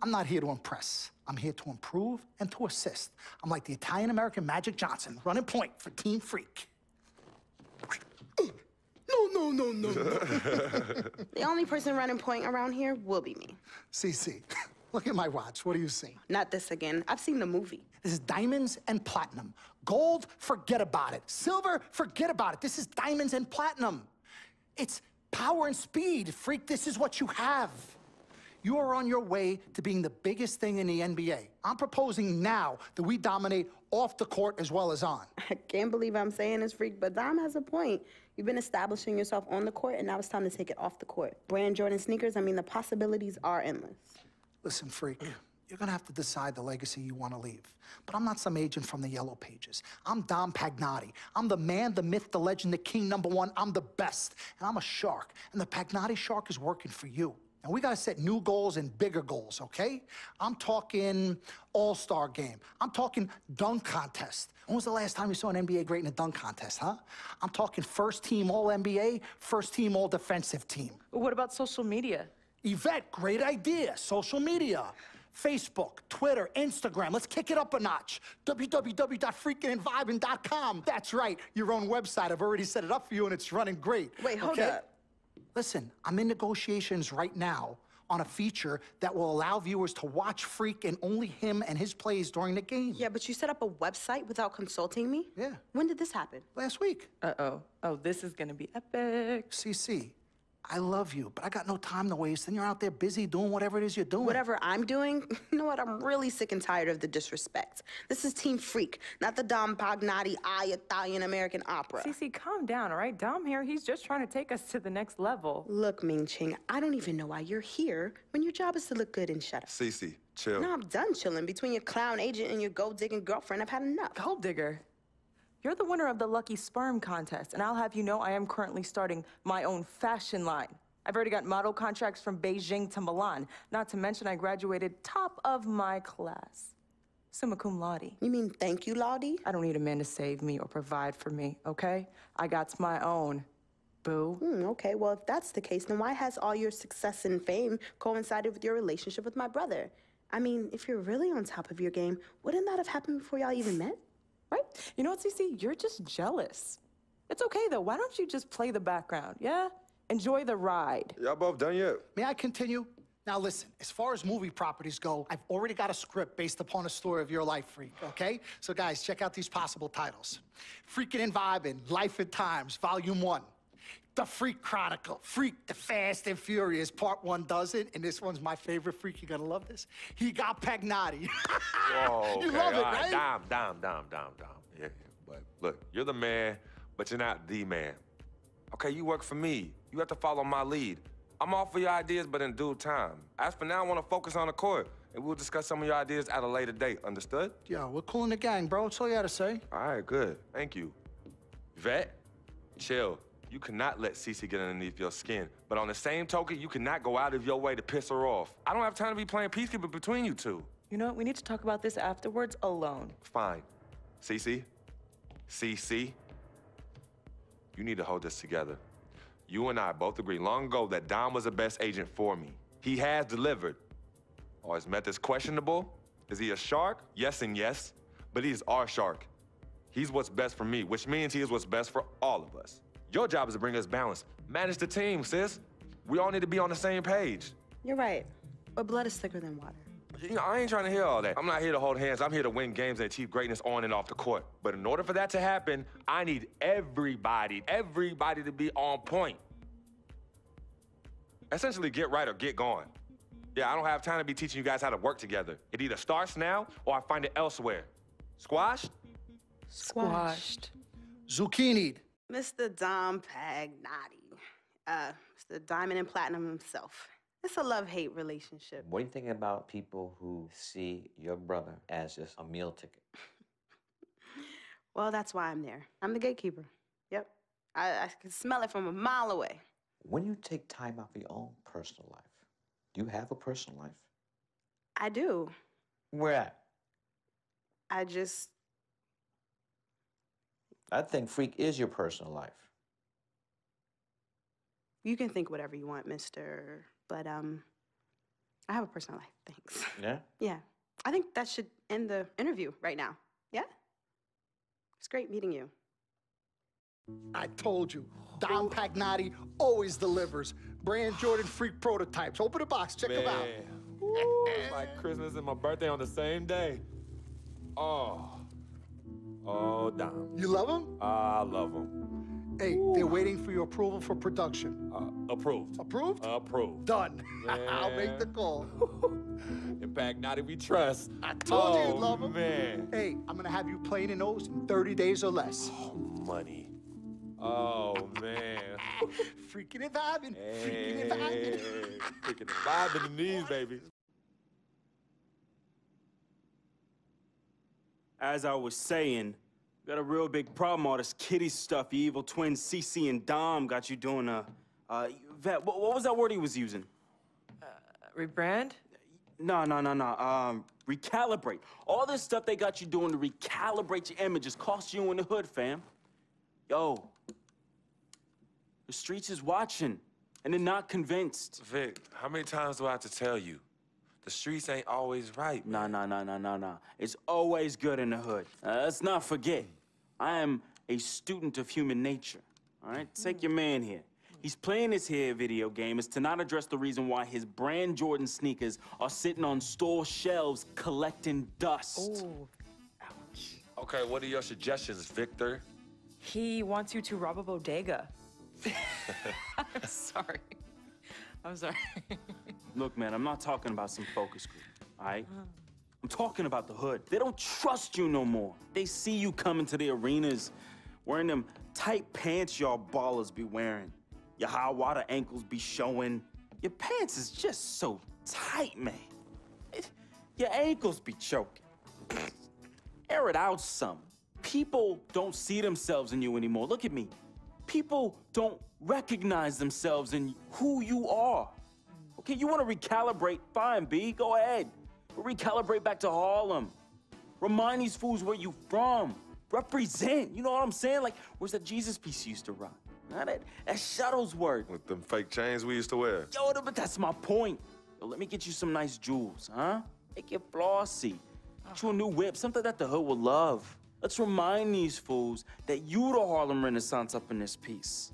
I'm not here to impress. I'm here to improve and to assist. I'm like the Italian-American Magic Johnson, running point for Team Freak. No. The only person running point around here will be me. CC, look at my watch. What do you see? Not this again. I've seen the movie. This is diamonds and platinum. Gold, forget about it. Silver, forget about it. This is diamonds and platinum. It's power and speed. Freak, this is what you have. You are on your way to being the biggest thing in the NBA. I'm proposing now that we dominate off the court as well as on. I can't believe I'm saying this, Freak, but Dom has a point. You've been establishing yourself on the court, and now it's time to take it off the court. Brand Jordan sneakers, the possibilities are endless. Listen, Freak, you're gonna have to decide the legacy you want to leave. But I'm not some agent from the Yellow Pages. I'm Dom Pagnotti. I'm the man, the myth, the legend, the king #1. I'm the best. And I'm a shark. And the Pagnotti shark is working for you. And we got to set new goals and bigger goals, okay? I'm talking all-star game. I'm talking dunk contest. When was the last time you saw an NBA great in a dunk contest, huh? I'm talking first team All-NBA, first team All-Defensive team. What about social media? Yvette, great idea. Social media. Facebook, Twitter, Instagram. Let's kick it up a notch. www.freakingandvibing.com. That's right, your own website. I've already set it up for you and it's running great. Wait, hold up. Listen, I'm in negotiations right now on a feature that will allow viewers to watch Freak and only him and his plays during the game. Yeah, but you set up a website without consulting me? Yeah. When did this happen? Last week. Uh-oh. Oh, this is gonna be epic. CC, I love you, but I got no time to waste. Then you're out there busy doing whatever it is you're doing. Whatever I'm doing, you know what? I'm really sick and tired of the disrespect. This is Team Freak, not the Dom Pagnotti Italian-American opera. Cece, calm down, all right? Dom here, he's just trying to take us to the next level. Look, Ming Ching, I don't even know why you're here when your job is to look good and shut up. Cece, chill. No, I'm done chilling. Between your clown agent and your gold-digging girlfriend, I've had enough. Gold digger. You're the winner of the Lucky Sperm contest, and I'll have you know I am currently starting my own fashion line. I've already got model contracts from Beijing to Milan, not to mention I graduated top of my class. Summa cum laude. You mean thank you, Laude? I don't need a man to save me or provide for me, okay? I got my own, boo. Okay, well, if that's the case, then why has all your success and fame coincided with your relationship with my brother? I mean, if you're really on top of your game, wouldn't that have happened before y'all even met? Right? You know what, Cece? You're just jealous. It's okay, though. Why don't you just play the background, yeah? Enjoy the ride. Y'all both done yet? May I continue? Now listen, as far as movie properties go, I've already got a script based upon a story of your life, Freak, okay? So guys, check out these possible titles. Freaking and Vibing, Life and Times, Volume 1. The Freak Chronicle, Freak the Fast and Furious, Part 1 does it, and this one's my favorite, Freak, you're gonna love this. He got Pagnotti. Whoa, okay. You love it, All right? Dom. Yeah, but look, you're the man, but you're not the man. Okay, you work for me. You have to follow my lead. I'm all for your ideas, but in due time. As for now, I want to focus on the court, and we'll discuss some of your ideas at a later date. Understood? Yo, we're cool in the gang, bro. That's all you had to say. All right, good. Thank you. Vet, chill. You cannot let Cece get underneath your skin. But on the same token, you cannot go out of your way to piss her off. I don't have time to be playing peacekeeper between you two. You know what? We need to talk about this afterwards alone. Fine. Cece, you need to hold this together. You and I both agreed long ago that Dom was the best agent for me. He has delivered. Are his methods questionable? Is he a shark? Yes and yes, but he's our shark. He's what's best for me, which means he is what's best for all of us. Your job is to bring us balance. Manage the team, sis. We all need to be on the same page. You're right, but blood is thicker than water. You know, I ain't trying to hear all that. I'm not here to hold hands. I'm here to win games and achieve greatness on and off the court. But in order for that to happen, I need everybody to be on point. Essentially, get right or get gone. Yeah, I don't have time to be teaching you guys how to work together. It either starts now or I find it elsewhere. Squashed? Squashed. Zucchini'd. Mr. Dom Pagnotti. Mr. Diamond and Platinum himself. It's a love-hate relationship. What do you think about people who see your brother as just a meal ticket? Well, that's why I'm there. I'm the gatekeeper. Yep. I can smell it from a mile away. When you take time out for your own personal life, do you have a personal life? I do. Where at? I think Freak is your personal life. You can think whatever you want, mister. But, I have a personal life, thanks. Yeah? Yeah. I think that should end the interview right now. Yeah? It's great meeting you. I told you, Dom Pagnotti always delivers. Brand Jordan Freak prototypes. Open the box, check them out. Ooh, like Christmas and my birthday on the same day. Oh, Dom. You love them? I love them. Hey, they're waiting for your approval for production. Approved. Approved? Approved. Done. I'll make the call. In Pagnotti we trust. I told you you'd love them. Man. Hey, I'm gonna have you playing in those in 30 days or less. Oh, money. Oh, man. Freaking and vibing. Hey, Freaking and vibing. freaking and vibing in these babies. As I was saying, got a real big problem, all this kitty stuff. Your evil twins, Cece and Dom, got you doing Vet, what was that word he was using? Rebrand? No. Recalibrate. All this stuff they got you doing to recalibrate your image is cost you in the hood, fam. Yo, the streets is watching, and they're not convinced. Vic, how many times do I have to tell you? The streets ain't always right, man. No. It's always good in the hood. Let's not forget, I am a student of human nature, all right? Take your man here. He's playing this here video game is to not address the reason why his brand Jordan sneakers are sitting on store shelves collecting dust. Oh, ouch. Okay, what are your suggestions, Victor? He wants you to rob a bodega. I'm sorry. Look, man, I'm not talking about some focus group, all right? I'm talking about the hood. They don't trust you no more. They see you coming to the arenas wearing them tight pants y'all ballers be wearing. Your high water ankles be showing. Your pants is just so tight, man. Your ankles be choking. Air it out some. People don't see themselves in you anymore. Look at me. People don't recognize themselves in who you are. Okay, you want to recalibrate? Fine, B, go ahead. But recalibrate back to Harlem. Remind these fools where you from. Represent, you know what I'm saying? Like, where's that Jesus piece you used to rock? Now that Shuttlesworth. With them fake chains we used to wear. Yo, but that's my point. Yo, let me get you some nice jewels, huh? Make it flossy. Get you a new whip, something that the hood will love. Let's remind these fools that you the Harlem Renaissance up in this piece.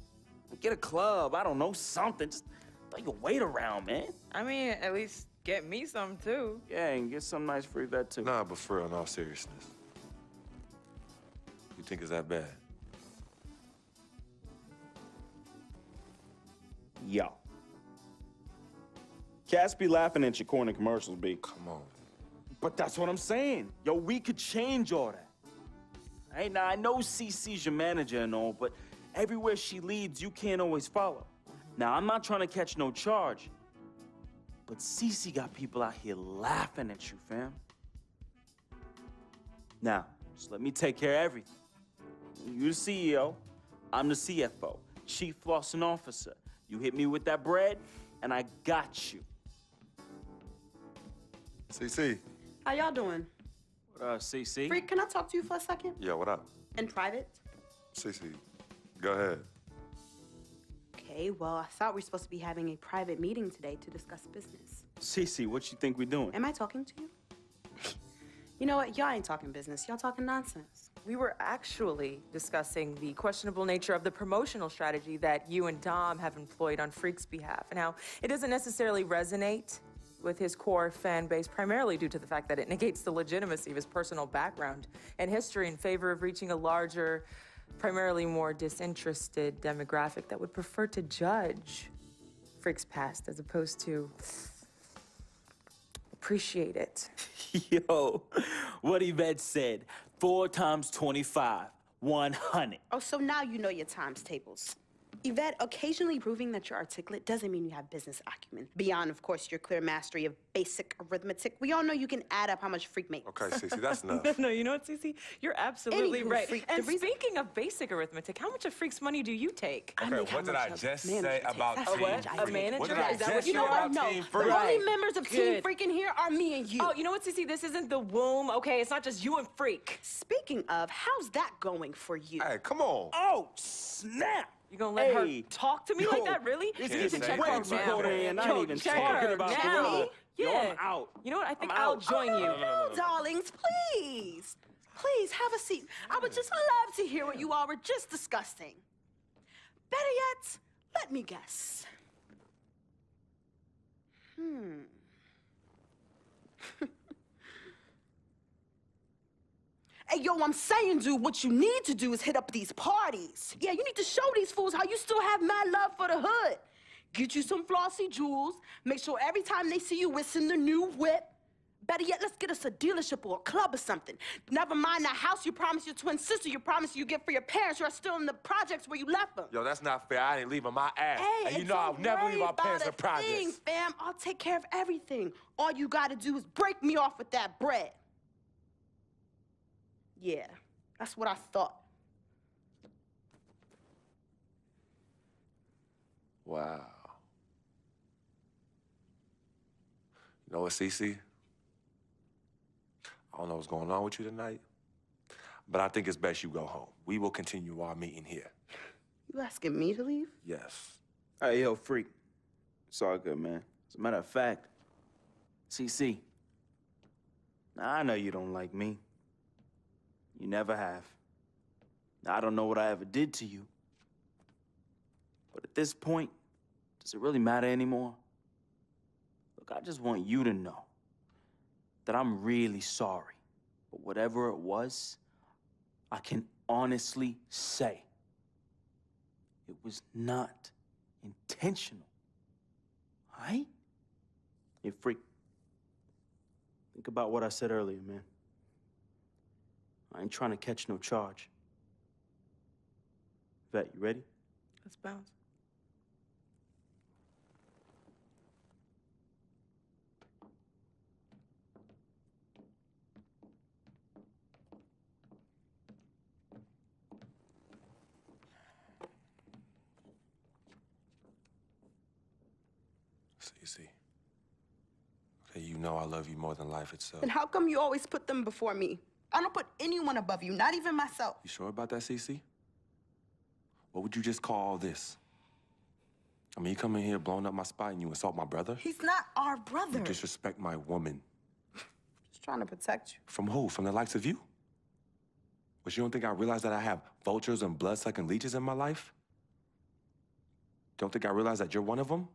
Get a club, I don't know, something. Just throw your weight around, man. I mean, at least get me some, too. Yeah, and get some nice free vet, too. Nah, but for real, in all seriousness. You think it's that bad? Yo. Cats be laughing at your corny commercials, B. Come on. But that's what I'm saying. Yo, we could change all that. Hey, now, I know CC's your manager and all, but everywhere she leads, you can't always follow. Now, I'm not trying to catch no charge, but CC got people out here laughing at you, fam. Now, just let me take care of everything. You the CEO, I'm the CFO, Chief Flossing Officer. You hit me with that bread, and I got you. CC. How y'all doing? CC? Freak, can I talk to you for a second? Yeah, what up? In private? CC, go ahead. Okay, well, I thought we were supposed to be having a private meeting today to discuss business. CC, what you think we doing? Am I talking to you? You know what? Y'all ain't talking business. Y'all talking nonsense. We were actually discussing the questionable nature of the promotional strategy that you and Dom have employed on Freak's behalf, and how it doesn't necessarily resonate with his core fan base, primarily due to the fact that it negates the legitimacy of his personal background and history in favor of reaching a larger, primarily more disinterested demographic that would prefer to judge Freak's past as opposed to appreciate it. Yo, what Yvette said, 4 times 25, 100. Oh, so now you know your times tables. Yvette, occasionally proving that you're articulate doesn't mean you have business acumen. Beyond, of course, your clear mastery of basic arithmetic, we all know you can add up how much Freak makes. Okay, Cece, that's enough. No, you know what, Cece? You're absolutely Anywho, right. Freak, And speaking of basic arithmetic, how much of Freak's money do you take? Okay, what did I just say about Team A Freak? manager? What did I Is that just what say you know about what? No. Team The Freak? only members of Team Good. Freak in here are me and you. Oh, you know what, Cece? This isn't the womb, okay? It's not just you and Freak. Speaking of, how's that going for you? Hey, come on. Oh, snap! You gonna let her Hey. talk to me like that, really? This You is can check way her too now. cold in here, not Yo, even check talking her about now. Gorilla. Yo, Yeah. I'm out. You know what? I think I'm I'll out. join you. No, darlings, please. Please, have a seat. I would just love to hear what you all were just discussing. Better yet, let me guess. Hey, yo, I'm saying, dude, what you need to do is hit up these parties. Yeah, you need to show these fools how you still have mad love for the hood. Get you some flossy jewels. Make sure every time they see you, it's in the new whip. Better yet, let's get us a dealership or a club or something. Never mind that house you promised your twin sister you promised you get for your parents who are still in the projects where you left them. Yo, that's not fair. I ain't leaving my ass. Hey, and you know I'll never leave our parents in thing, projects. fam. I'll take care of everything. All you gotta do is break me off with that bread. Yeah, that's what I thought. Wow. You know what, Cece? I don't know what's going on with you tonight, but I think it's best you go home. We will continue our meeting here. You asking me to leave? Yes. Hey, yo, freak. It's all good, man. As a matter of fact, CC, I know you don't like me. You never have. I don't know what I ever did to you. But at this point, does it really matter anymore? Look, I just want you to know that I'm really sorry. But whatever it was, I can honestly say it was not intentional. All right? Hey, freak. Think about what I said earlier, man. I ain't trying to catch no charge. Vet, you ready? Let's bounce. Cece. Okay, you know I love you more than life itself. And how come you always put them before me? I don't put anyone above you, not even myself. You sure about that, Cece? What would you just call all this? I mean, you come in here blowing up my spot and you insult my brother? He's not our brother. You disrespect my woman. Just trying to protect you. From who? From the likes of you? But you don't think I realize that I have vultures and blood-sucking leeches in my life? Don't think I realize that you're one of them?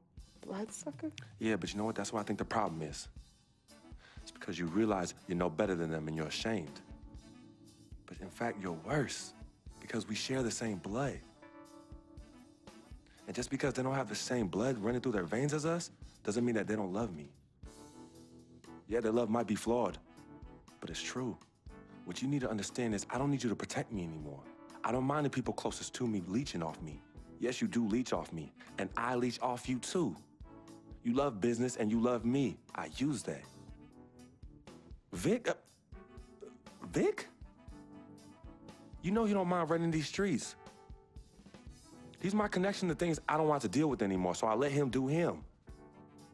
Bloodsucker? Yeah, but you know what? That's what I think the problem is. It's because you realize you're no better than them and you're ashamed. But in fact, you're worse because we share the same blood. And just because they don't have the same blood running through their veins as us, doesn't mean that they don't love me. Yeah, their love might be flawed, but it's true. What you need to understand is I don't need you to protect me anymore. I don't mind the people closest to me leeching off me. Yes, you do leech off me, and I leech off you too. You love business and you love me. I use that. Vic? Vic? You know he don't mind running these streets. He's my connection to things I don't want to deal with anymore, so I let him do him.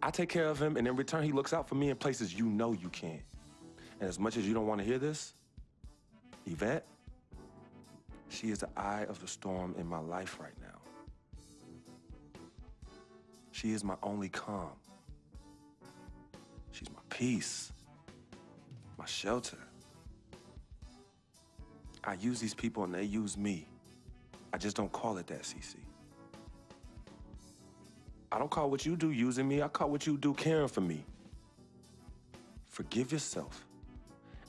I take care of him, and in return, he looks out for me in places you know you can't. And as much as you don't want to hear this, Yvette, she is the eye of the storm in my life right now. She is my only calm. She's my peace, my shelter. I use these people and they use me. I just don't call it that, Cece. I don't call what you do using me. I call what you do caring for me. Forgive yourself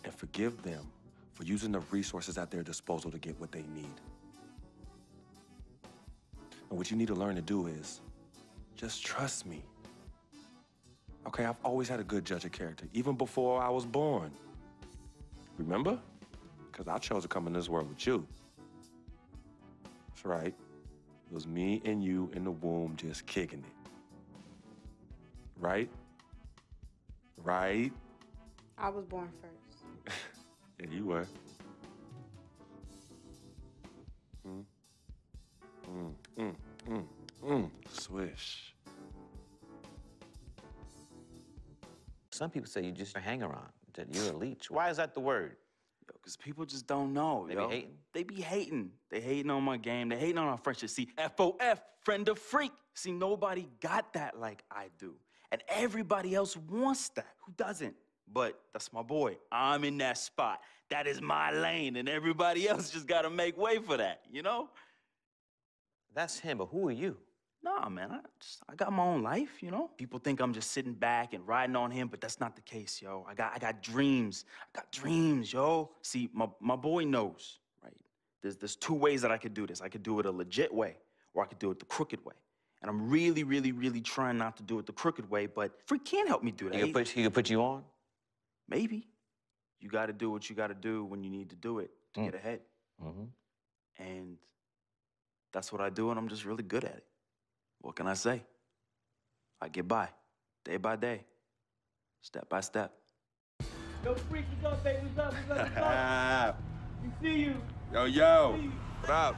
and forgive them for using the resources at their disposal to get what they need. And what you need to learn to do is just trust me. Okay, I've always had a good judge of character, even before I was born. Remember? Because I chose to come in this world with you. That's right. It was me and you in the womb just kicking it. Right? Right? I was born first. Yeah, you were. Swish. Some people say you just a hang-around, that you're a leech. Why is that the word? Yo, because people just don't know, They yo. be hating? They be hating. They hating on my game. They hating on our friendship. See, FOF, friend of freak. See, nobody got that like I do. And everybody else wants that. Who doesn't? But that's my boy. I'm in that spot. That is my lane, and everybody else just gotta make way for that, you know? That's him, but who are you? Nah, man, I got my own life, you know? People think I'm just sitting back and riding on him, but that's not the case, yo. I got dreams. I got dreams, yo. See, my boy knows, right? There's two ways that I could do this. I could do it a legit way, or I could do it the crooked way. And I'm really, really, really trying not to do it the crooked way, but Freak can't help me do that. He could put you on? Maybe. You gotta do what you gotta do when you need to do it to get ahead. And that's what I do, and I'm just really good at it. What can I say? I get by, day by day, step by step. Yo, Freak, what's up, baby? What's up? We see you. Yo. What up?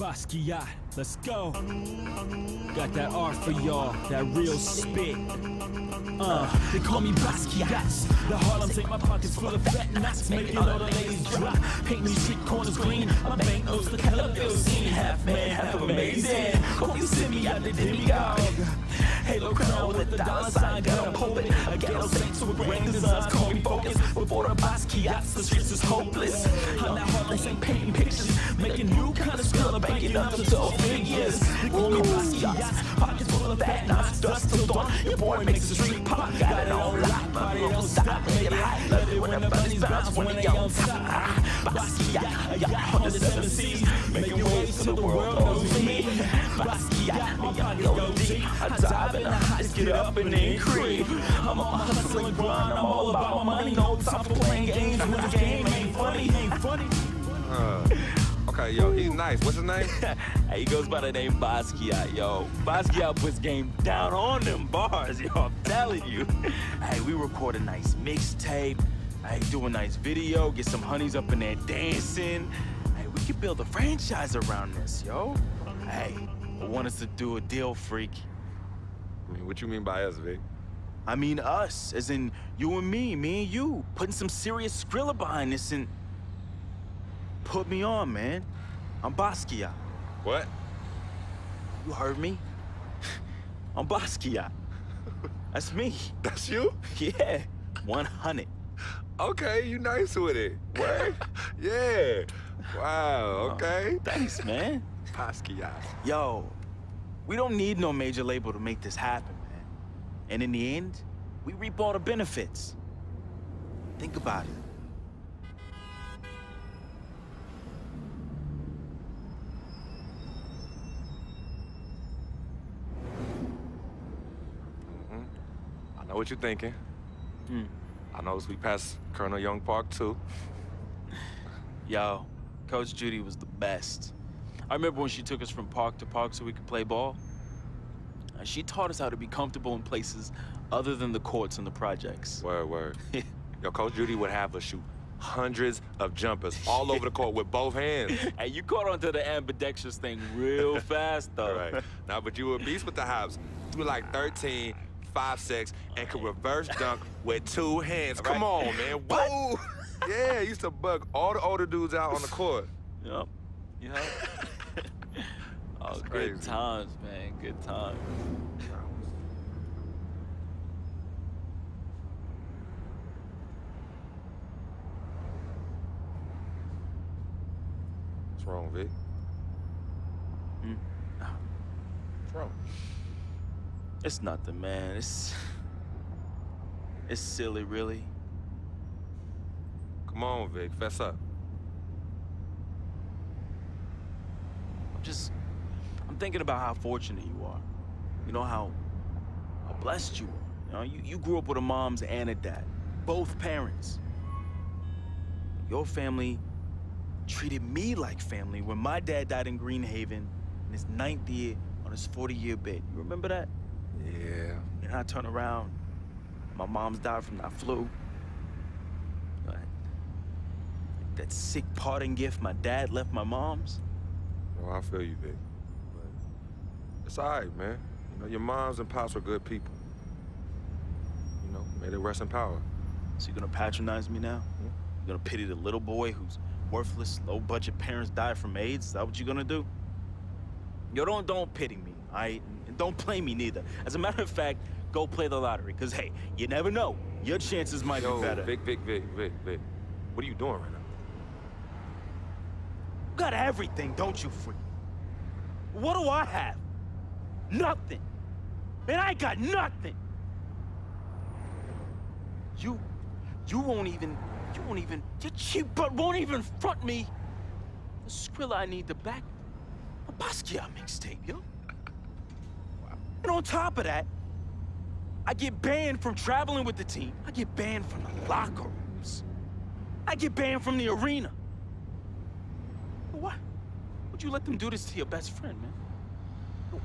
Basquiat, let's go. Got that art for y'all, that real spit. They call me Basquiat. The Harlem take my pockets full of fat nuts, making all the ladies drop. Painting these street corners green. My banknotes look hella real scene. Half man, half amazing. Hope you send me out the demigod. Halo crown with the dollar sign, got a poet. A ghetto saint with grand designs, call me focus. Before the Basquiats, the streets is hopeless. I'm that Harlem Saint painting pictures, making new kind of skill, banking up to 12 figures. They call me Basquiats, pockets full of fat knots, dust till dawn. Your boy makes the street pop, got it on lock, body don't stop, make it hot. Love it when the bunnies bounce when they on top. Basquiat, I got 107 C's, making waves till the world knows me. Basquiat, my pockets go deep. I dive in the heights, get up and then creep. I'm on my hustling grind, I'm all about my money. No time for playing games when the game ain't funny, ain't funny. Okay, yo, he's nice. What's his name? He goes by the name Basquiat, yo. Basquiat puts game down on them bars, yo. I'm telling you. Hey, we record a nice mixtape. Hey, do a nice video. Get some honeys up in there dancing. Hey, we could build a franchise around this, yo. Hey, I want us to do a deal, freak. I mean, what you mean by us, Vic? I mean us, as in you and me and you. Putting some serious Skrilla behind this and... Put me on, man. I'm Basquiat. What? You heard me? I'm Basquiat. That's me. That's you? Yeah, 100. Okay, you nice with it. What? Yeah. Wow, okay. Thanks, man. Basquiat. Yo, we don't need no major label to make this happen, man. And in the end, we reap all the benefits. Think about it. I know what you're thinking. I noticed we passed Colonel Young Park, too. Yo, Coach Judy was the best. I remember when she took us from park to park so we could play ball. She taught us how to be comfortable in places other than the courts and the projects. Word. Yo, Coach Judy would have us shoot hundreds of jumpers all over the court with both hands. Hey, you caught onto the ambidextrous thing real fast, though. Right. Nah, but you were a beast with the hops. You were like 13, 5'6", and could reverse dunk with two hands. Come on, man. Whoa! Yeah, used to bug all the older dudes out on the court. Yep. Oh, good times, man. Good times. What's wrong, Vic? What's wrong? It's nothing, man. It's silly, really. Come on, Vic. Fess up. I'm thinking about how fortunate you are. You know, how blessed you are. You know, you grew up with a mom and a dad. Both parents. Your family treated me like family when my dad died in Greenhaven in his 9th year on his 40-year bid. You remember that? Yeah. And I turn around, my mom's died from that flu. That sick parting gift my dad left my mom's. Well, I feel you, Vic. But it's all right, man. You know, your moms and pops were good people. You know, may they rest in power. So you gonna patronize me now? You gonna pity the little boy whose worthless, low-budget parents died from AIDS? Is that what you're gonna do? Yo, don't pity me, all right? And don't play me neither. As a matter of fact, go play the lottery, because, hey, you never know. Your chances might be better. Vic. What are you doing right now? You got everything, don't you, freak? What do I have? Nothing. And I got nothing. You won't even, your cheap butt won't even front me the Skrilla I need to back a Basquiat mixtape, yo. Wow. And on top of that, I get banned from traveling with the team. I get banned from the locker rooms. I get banned from the arena. Why would you let them do this to your best friend, man? What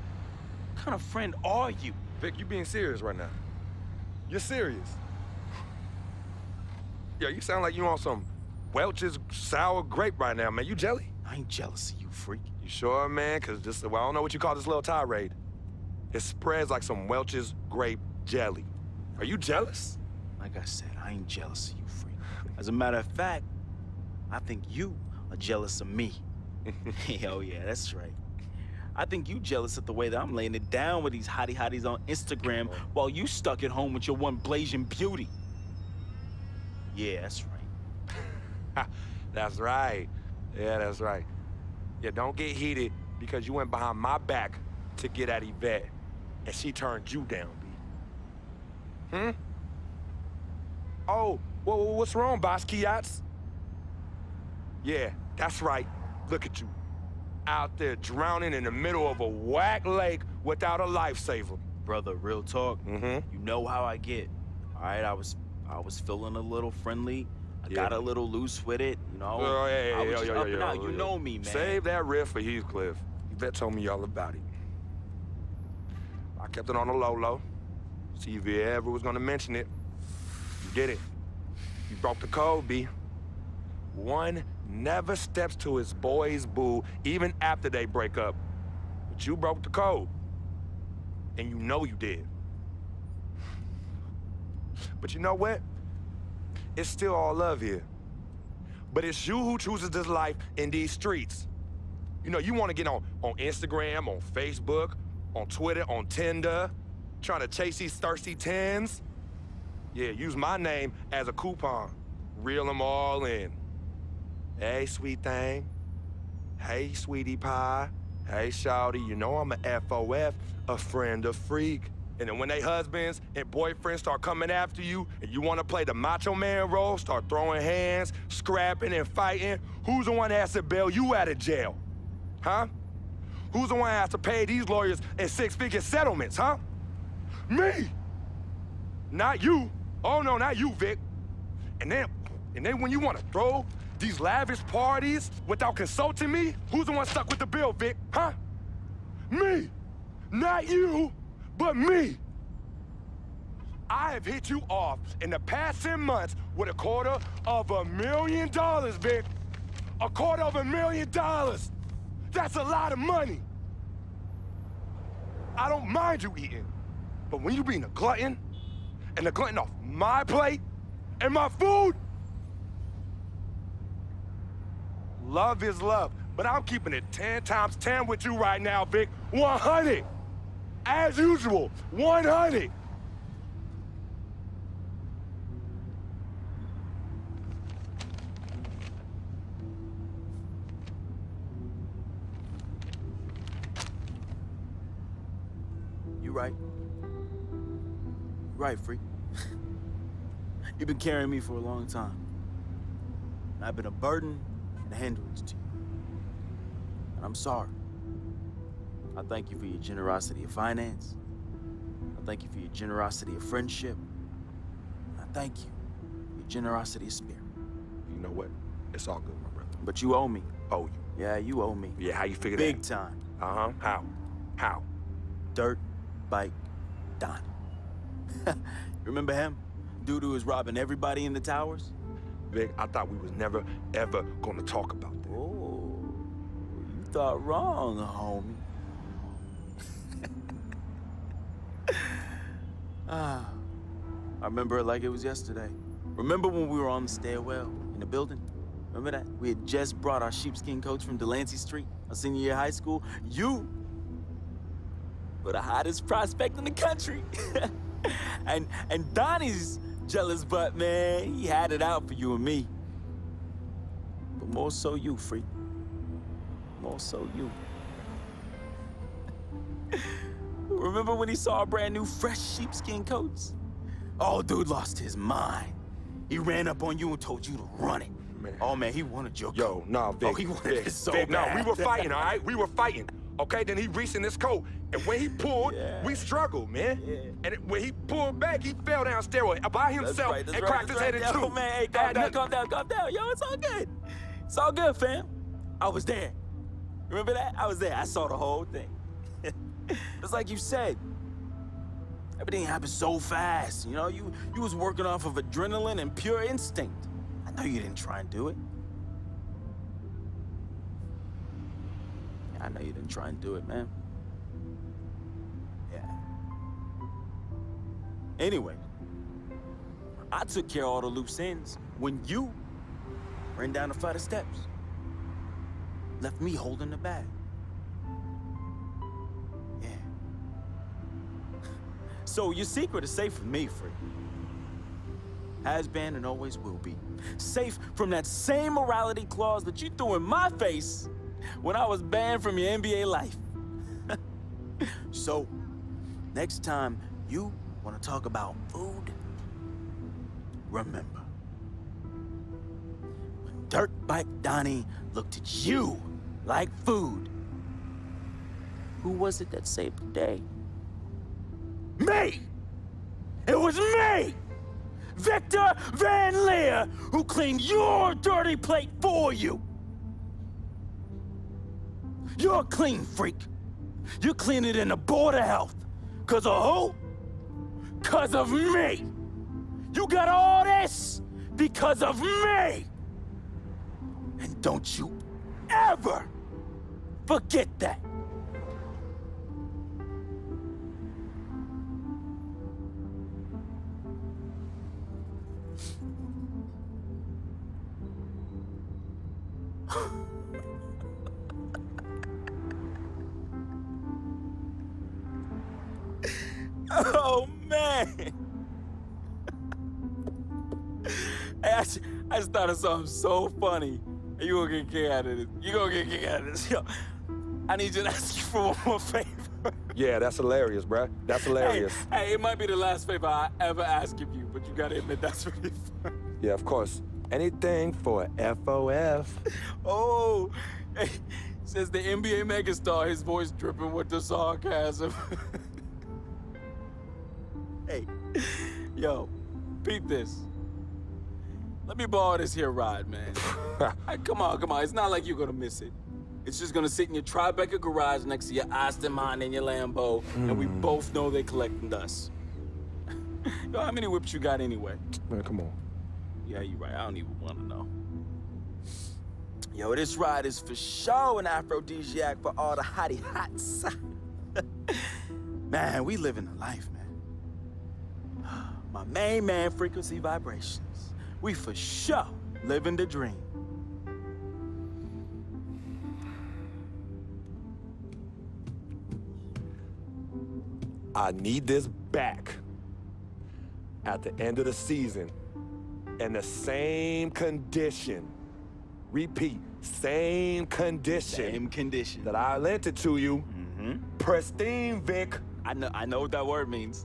kind of friend are you? Vic, you being serious right now. You're serious. Yeah, you sound like you on some Welch's sour grape right now, man. You jelly? I ain't jealous of you, freak. You sure, man? Because this, well, I don't know what you call this little tirade. It spreads like some Welch's grape jelly. Are you jealous? Like I said, I ain't jealous of you, freak. As a matter of fact, I think you are jealous of me. Oh yeah, that's right. I think you jealous of the way that I'm laying it down with these hotties on Instagram while you stuck at home with your one blazing beauty. Yeah, that's right. That's right. Yeah, that's right. Yeah, don't get heated because you went behind my back to get at Yvette, and she turned you down, B. Hmm? Oh, what's wrong, Basquiat's? Yeah, that's right. Look at you. Out there drowning in the middle of a whack lake without a lifesaver. Brother, real talk. You know how I get. All right, I was feeling a little friendly. I got a little loose with it, you know. I was just up and out. You know me, man. Save that riff for Heathcliff. Yvette told me all about it. I kept it on the low. See if you ever was gonna mention it. You did it. You broke the code, B. One never steps to his boy's boo, even after they break up. But you broke the code. And you know you did. But you know what? It's still all love here. But it's you who chooses this life in these streets. You know, you want to get on Instagram, on Facebook, on Twitter, on Tinder, trying to chase these thirsty tens. Yeah, use my name as a coupon. Reel them all in. Hey, sweet thing. Hey, sweetie pie. Hey, shawty, you know I'm a FOF, a friend of freak. And then when they husbands and boyfriends start coming after you and you want to play the macho man role, start throwing hands, scrapping and fighting, who's the one that has to bail you out of jail? Huh? Who's the one that has to pay these lawyers in six-figure settlements, huh? Me! Not you. Oh, no, not you, Vic. And then when you want to throw these lavish parties without consulting me, who's the one stuck with the bill, Vic, huh? Me! Not you! But me! I have hit you off in the past 10 months with $250,000, Vic. $250,000! That's a lot of money. I don't mind you eating, but when you being a glutton, and a glutton off my plate and my food, love is love, but I'm keeping it 10 times 10 with you right now, Vic. 100! As usual, 100! You right. Right, freak. You've been carrying me for a long time. And I've been a burden and a hindrance to you. And I'm sorry. I thank you for your generosity of finance. I thank you for your generosity of friendship. I thank you for your generosity of spirit. You know what? It's all good, my brother. But you owe me. Owe you? Yeah, you owe me. Yeah, how you figure Big that? time. Uh-huh. How? How? Dirt Bike Don. Remember him? Dude who was robbing everybody in the towers? Vic, I thought we was never, ever gonna talk about that. Oh, you thought wrong, homie. I remember it like it was yesterday. Remember when we were on the stairwell in the building? Remember that? We had just brought our sheepskin coats from Delancey Street, our senior year of high school. You were the hottest prospect in the country. and Donnie's jealous butt, man, he had it out for you and me. But more so you, freak. More so you. Remember when he saw our brand new fresh sheepskin coats? Oh, dude lost his mind. He ran up on you and told you to run it. Man. Oh, man, he wanted your coat. Yo, nah, Vic. Oh, he wanted it so Vic, bad. no, we were fighting, all right? We were fighting. Okay, then he reached in his coat, and when he pulled, we struggled, man. Yeah. And when he pulled back, he fell down stairway by himself and cracked his head in two. Yo, man, hey, calm down. Yo, it's all good. It's all good, fam. I was there. Remember that? I was there. I saw the whole thing. It's like you said. Everything happened so fast, you know? You was working off of adrenaline and pure instinct. I know you didn't try and do it. I know you didn't try and do it, man. Yeah. Anyway, I took care of all the loose ends when you ran down the flight of steps. Left me holding the bag. Yeah. So your secret is safe from me, Freak. Has been and always will be. Safe from that same morality clause that you threw in my face when I was banned from your NBA life. So, next time you want to talk about food, remember. When Dirtbike Donnie looked at you like food, who was it that saved the day? Me! It was me! Victor Van Leer, who cleaned your dirty plate for you. You're a clean freak. You clean it in the Board of Health. Cause of who? Cause of me. You got all this because of me. And don't you ever forget that. Oh, man. Hey, I just thought of something so funny. You gonna get a kick out of this. You gonna get a kick out of this. Yo, I need you to ask you for one more favor. Yeah, that's hilarious, bruh. That's hilarious. Hey, it might be the last favor I ever ask of you, but you gotta admit that's really fun. Yeah, of course. Anything for FOF. Oh, hey, says the NBA megastar, his voice dripping with the sarcasm. Hey, yo, beat this. Let me borrow this here ride, man. Hey, come on. It's not like you're gonna miss it. It's just gonna sit in your Tribeca garage next to your Aston Martin and your Lambo, and we both know they're collecting dust. Yo, how many whips you got anyway? Man, come on. Yeah, you're right. I don't even want to know. Yo, this ride is for sure an aphrodisiac for all the hottie hots. Man, we living the life, man. My main man, Frequency Vibrations. We for sure living the dream. I need this back at the end of the season in the same condition. Repeat, same condition. Same condition. That I lent it to you. Pristine, Vic. I know what that word means.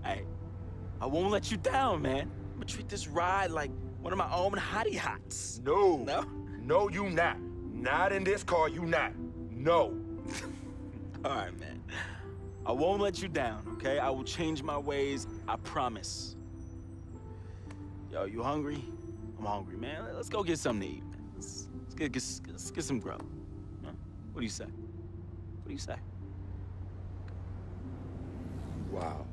Hey, I won't let you down, man. I'm gonna treat this ride like one of my own hottie hots. No. No? No, you not. Not in this car, you not. No. All right, man. I won't let you down, okay? I will change my ways, I promise. Yo, you hungry? I'm hungry, man. Let's go get something to eat, man. Let's get some grub. Huh? What do you say? What do you say? Wow.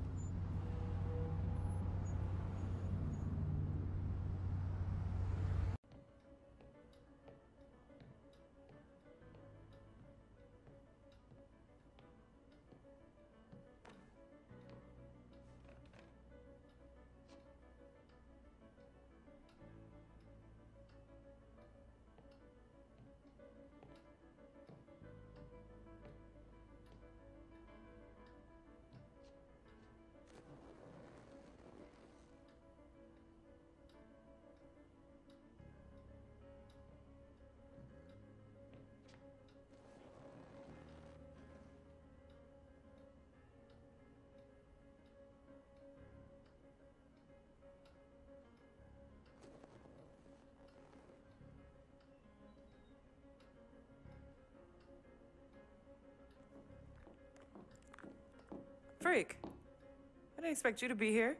Freak, I didn't expect you to be here.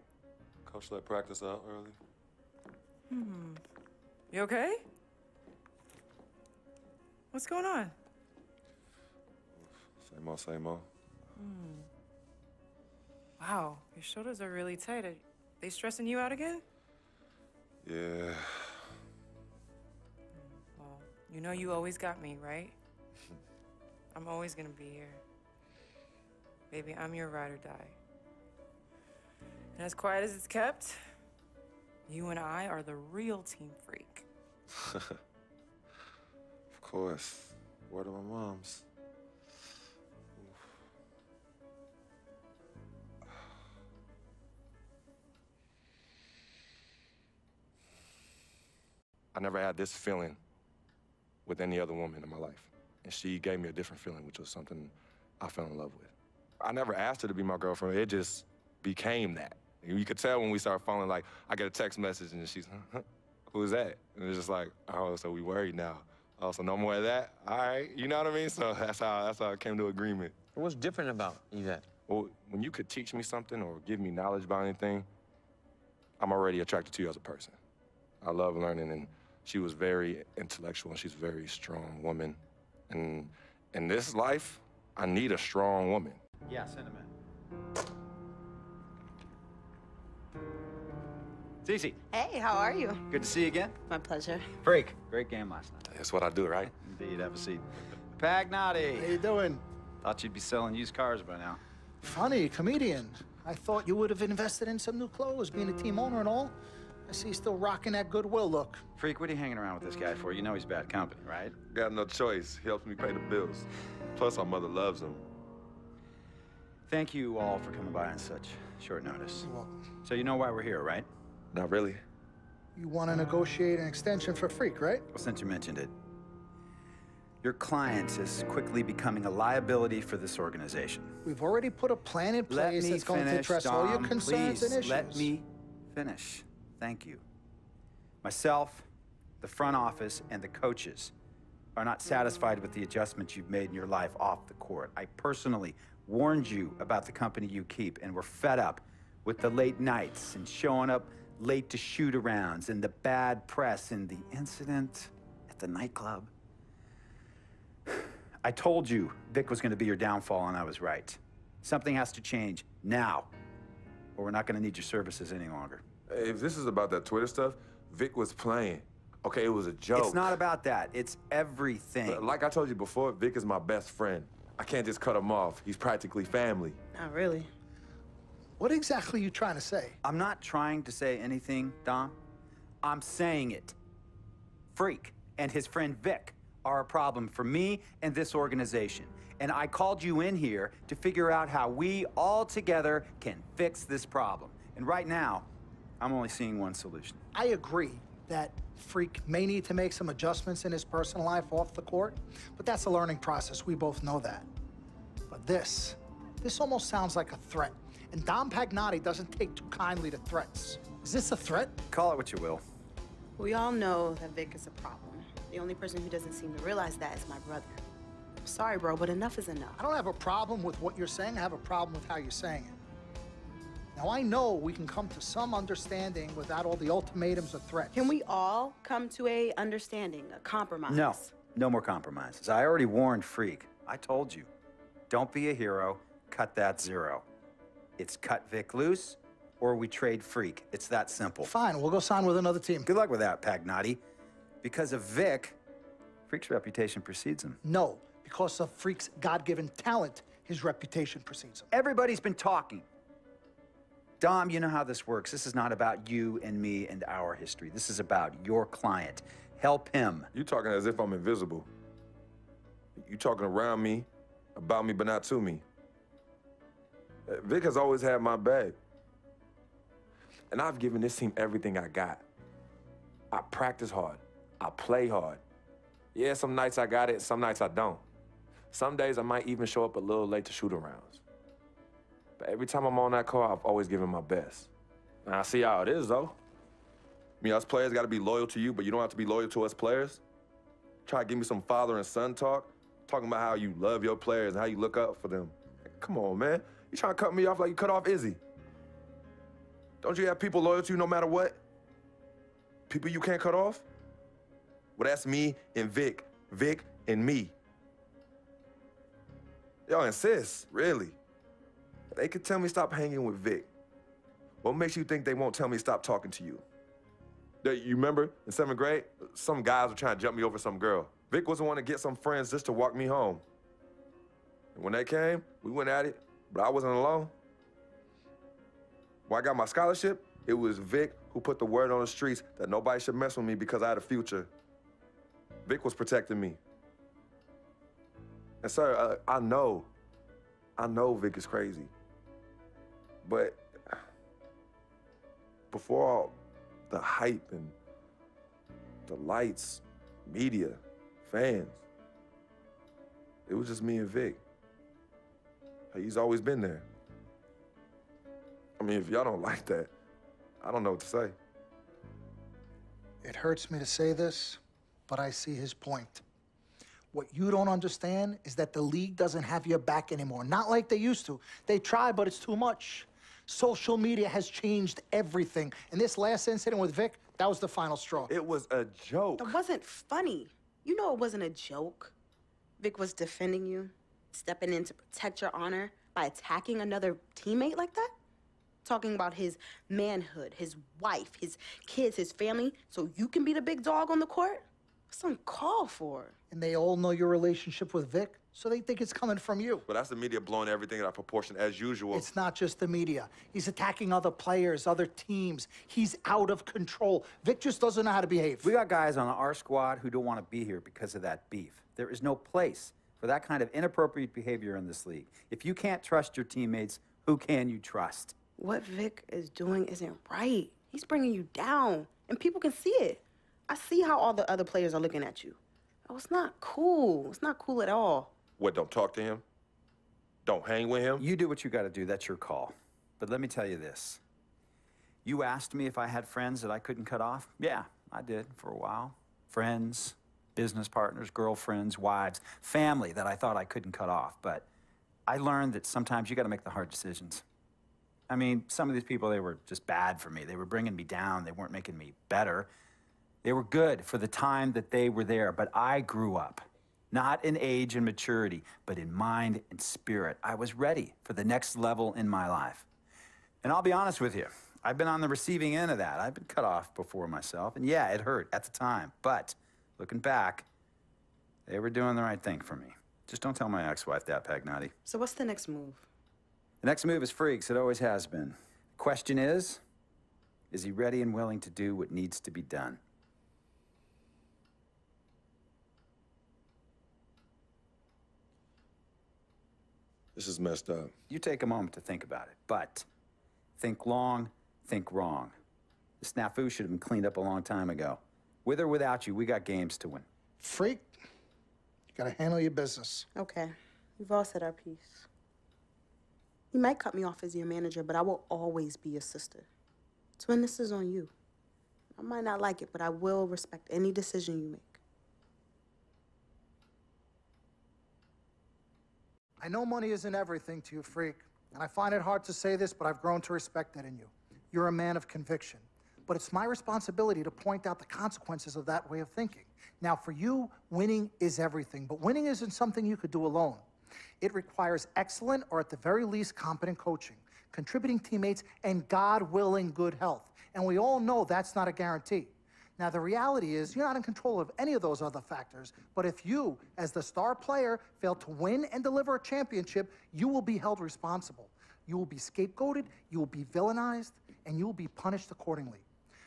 Coach let practice out early. You okay? What's going on? Same old, same old. Wow, your shoulders are really tight. Are they stressing you out again? Yeah. Well, you know you always got me, right? I'm always gonna be here. Baby, I'm your ride or die. And as quiet as it's kept, you and I are the real Team Freak. Of course. Word of my mom's. I never had this feeling with any other woman in my life. And she gave me a different feeling, which was something I fell in love with. I never asked her to be my girlfriend. It just became that. You could tell when we started falling, like, I get a text message and she's, who's that? And it's just like, oh, so we worried now. Oh, so no more of that? All right, you know what I mean? So that's how I came to agreement. What's different about Yvette? Well, when you could teach me something or give me knowledge about anything, I'm already attracted to you as a person. I love learning, and she was very intellectual, and she's a very strong woman. And in this life, I need a strong woman. Yeah, send him in. Cece. Hey, how are you? Good to see you again. My pleasure. Freak. Great game last night. That's what I do, right? Indeed, have a seat. Pagnotti. How you doing? Thought you'd be selling used cars by now. Funny, comedian. I thought you would have invested in some new clothes, being a team owner and all. I see you still rocking that Goodwill look. Freak, what are you hanging around with this guy for? You know he's bad company, right? Got no choice. He helps me pay the bills. Plus, our mother loves him. Thank you all for coming by on such short notice. You're welcome. So you know why we're here, right? Not really. You want to negotiate an extension for Freak, right? Well, since you mentioned it, your client is quickly becoming a liability for this organization. We've already put a plan in place that's going to address all your concerns please, and issues. Let me finish. Thank you. Myself, the front office, and the coaches are not satisfied with the adjustments you've made in your life off the court. I personally warned you about the company you keep, and we're fed up with the late nights and showing up late to shoot-arounds and the bad press and the incident at the nightclub. I told you Vic was going to be your downfall, and I was right. Something has to change now, or we're not going to need your services any longer. If this is about that Twitter stuff, Vic was playing. Okay, it was a joke. It's not about that. It's everything. Like I told you before, Vic is my best friend. I can't just cut him off. He's practically family. Not really. What exactly are you trying to say? I'm not trying to say anything, Dom. I'm saying it. Freak and his friend Vic are a problem for me and this organization. And I called you in here to figure out how we all together can fix this problem. And right now, I'm only seeing one solution. I agree that Freak may need to make some adjustments in his personal life off the court, but that's a learning process. We both know that. But this almost sounds like a threat. And Dom Pagnotti doesn't take too kindly to threats. Is this a threat? Call it what you will. We all know that Vic is a problem. The only person who doesn't seem to realize that is my brother. I'm sorry, bro, but enough is enough. I don't have a problem with what you're saying. I have a problem with how you're saying it. Now, I know we can come to some understanding without all the ultimatums or threats. Can we all come to a understanding, a compromise? No, no more compromises. I already warned Freak. I told you. Don't be a hero. Cut that zero. It's cut Vic loose, or we trade Freak. It's that simple. Fine, we'll go sign with another team. Good luck with that, Pagnotti. Because of Vic, Freak's reputation precedes him. No, because of Freak's God-given talent, his reputation precedes him. Everybody's been talking. Dom, you know how this works. This is not about you and me and our history. This is about your client. Help him. You talking as if I'm invisible. You talking around me, about me, but not to me. Vic has always had my back. And I've given this team everything I got. I practice hard. I play hard. Yeah, some nights I got it, some nights I don't. Some days I might even show up a little late to shoot-arounds. But every time I'm on that court, I've always given my best. And I see how it is, though. I mean, us players got to be loyal to you, but you don't have to be loyal to us players. Try to give me some father and son talk, talking about how you love your players and how you look up for them. Come on, man. You trying to cut me off like you cut off Izzy. Don't you have people loyal to you no matter what? People you can't cut off? Well, that's me and Vic. Vic and me. Y'all insist, really. They could tell me stop hanging with Vic. What makes you think they won't tell me stop talking to you? You remember in 7th grade, some guys were trying to jump me over some girl. Vic was the one to get some friends just to walk me home. And when they came, we went at it, but I wasn't alone. When I got my scholarship, it was Vic who put the word on the streets that nobody should mess with me because I had a future. Vic was protecting me. And sir, I know Vic is crazy. But before all the hype and the lights, media, fans, it was just me and Vic. He's always been there. I mean, if y'all don't like that, I don't know what to say. It hurts me to say this, but I see his point. What you don't understand is that the league doesn't have your back anymore. Not like they used to. They try, but it's too much. Social media has changed everything. And this last incident with Vic, that was the final straw. It was a joke. It wasn't funny. You know it wasn't a joke. Vic was defending you, stepping in to protect your honor by attacking another teammate like that? Talking about his manhood, his wife, his kids, his family, so you can be the big dog on the court? That's uncalled for. And they all know your relationship with Vic, so they think it's coming from you. But that's the media blowing everything out of proportion as usual. It's not just the media. He's attacking other players, other teams. He's out of control. Vic just doesn't know how to behave. We got guys on our squad who don't want to be here because of that beef. There is no place for that kind of inappropriate behavior in this league. If you can't trust your teammates, who can you trust? What Vic is doing isn't right. He's bringing you down, and people can see it. I see how all the other players are looking at you. Oh, it's not cool. It's not cool at all. What, don't talk to him? Don't hang with him? You do what you got to do. That's your call. But let me tell you this. You asked me if I had friends that I couldn't cut off? Yeah, I did for a while. Friends, business partners, girlfriends, wives, family that I thought I couldn't cut off. But I learned that sometimes you got to make the hard decisions. I mean, some of these people, they were just bad for me. They were bringing me down. They weren't making me better. They were good for the time that they were there, but I grew up. Not in age and maturity, but in mind and spirit. I was ready for the next level in my life. And I'll be honest with you, I've been on the receiving end of that. I've been cut off before myself, and yeah, it hurt at the time. But looking back, they were doing the right thing for me. Just don't tell my ex-wife that, Pagnotti. So what's the next move? The next move is Freaks. It always has been. The question is he ready and willing to do what needs to be done? This is messed up. You take a moment to think about it, but think long, think wrong. The snafu should have been cleaned up a long time ago. With or without you, we got games to win. Freak, you gotta handle your business. Okay, we've all said our piece. You might cut me off as your manager, but I will always be your sister. Twin, this is on you. I might not like it, but I will respect any decision you make. I know money isn't everything to you, Freak, and I find it hard to say this, but I've grown to respect that in you. You're a man of conviction. But it's my responsibility to point out the consequences of that way of thinking. Now, for you, winning is everything, but winning isn't something you could do alone. It requires excellent, or at the very least, competent coaching, contributing teammates, and God willing, good health. And we all know that's not a guarantee. Now, the reality is you're not in control of any of those other factors, but if you, as the star player, fail to win and deliver a championship, you will be held responsible. You will be scapegoated, you will be villainized, and you will be punished accordingly.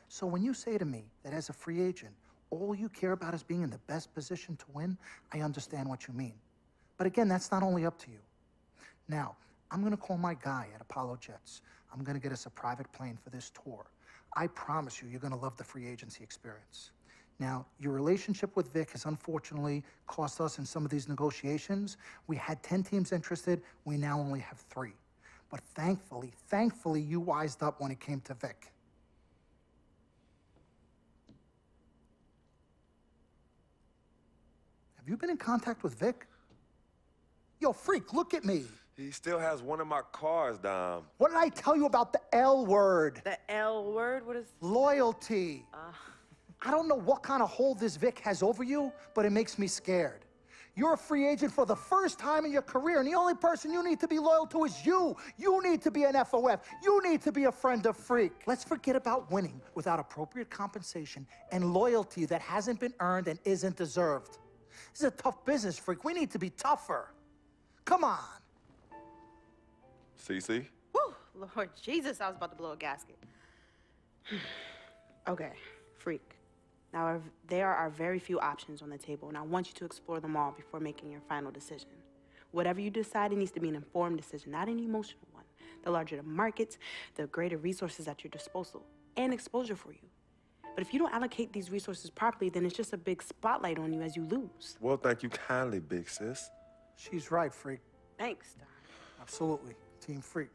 So when you say to me that as a free agent, all you care about is being in the best position to win, I understand what you mean. But again, that's not only up to you. Now, I'm gonna call my guy at Apollo Jets. I'm gonna get us a private plane for this tour. I promise you, you're gonna love the free agency experience. Now, your relationship with Vic has unfortunately cost us in some of these negotiations. We had 10 teams interested, we now only have 3. But thankfully, you wised up when it came to Vic. Have you been in contact with Vic? Yo, Freak, look at me. He still has one of my cars, Dom. What did I tell you about the L word? The L word? What is... Loyalty. I don't know what kind of hold this Vic has over you, but it makes me scared. You're a free agent for the first time in your career, and the only person you need to be loyal to is you. You need to be an FOF. You need to be a friend of Freak. Let's forget about winning without appropriate compensation and loyalty that hasn't been earned and isn't deserved. This is a tough business, Freak. We need to be tougher. Come on. CC? Whew, Lord Jesus, I was about to blow a gasket. Okay, Freak. Now, there are very few options on the table, and I want you to explore them all before making your final decision. Whatever you decide, it needs to be an informed decision, not an emotional one. The larger the markets, the greater resources at your disposal and exposure for you. But if you don't allocate these resources properly, then it's just a big spotlight on you as you lose. Well, thank you kindly, big sis. She's right, Freak. Thanks, Don. Absolutely. Team Freak.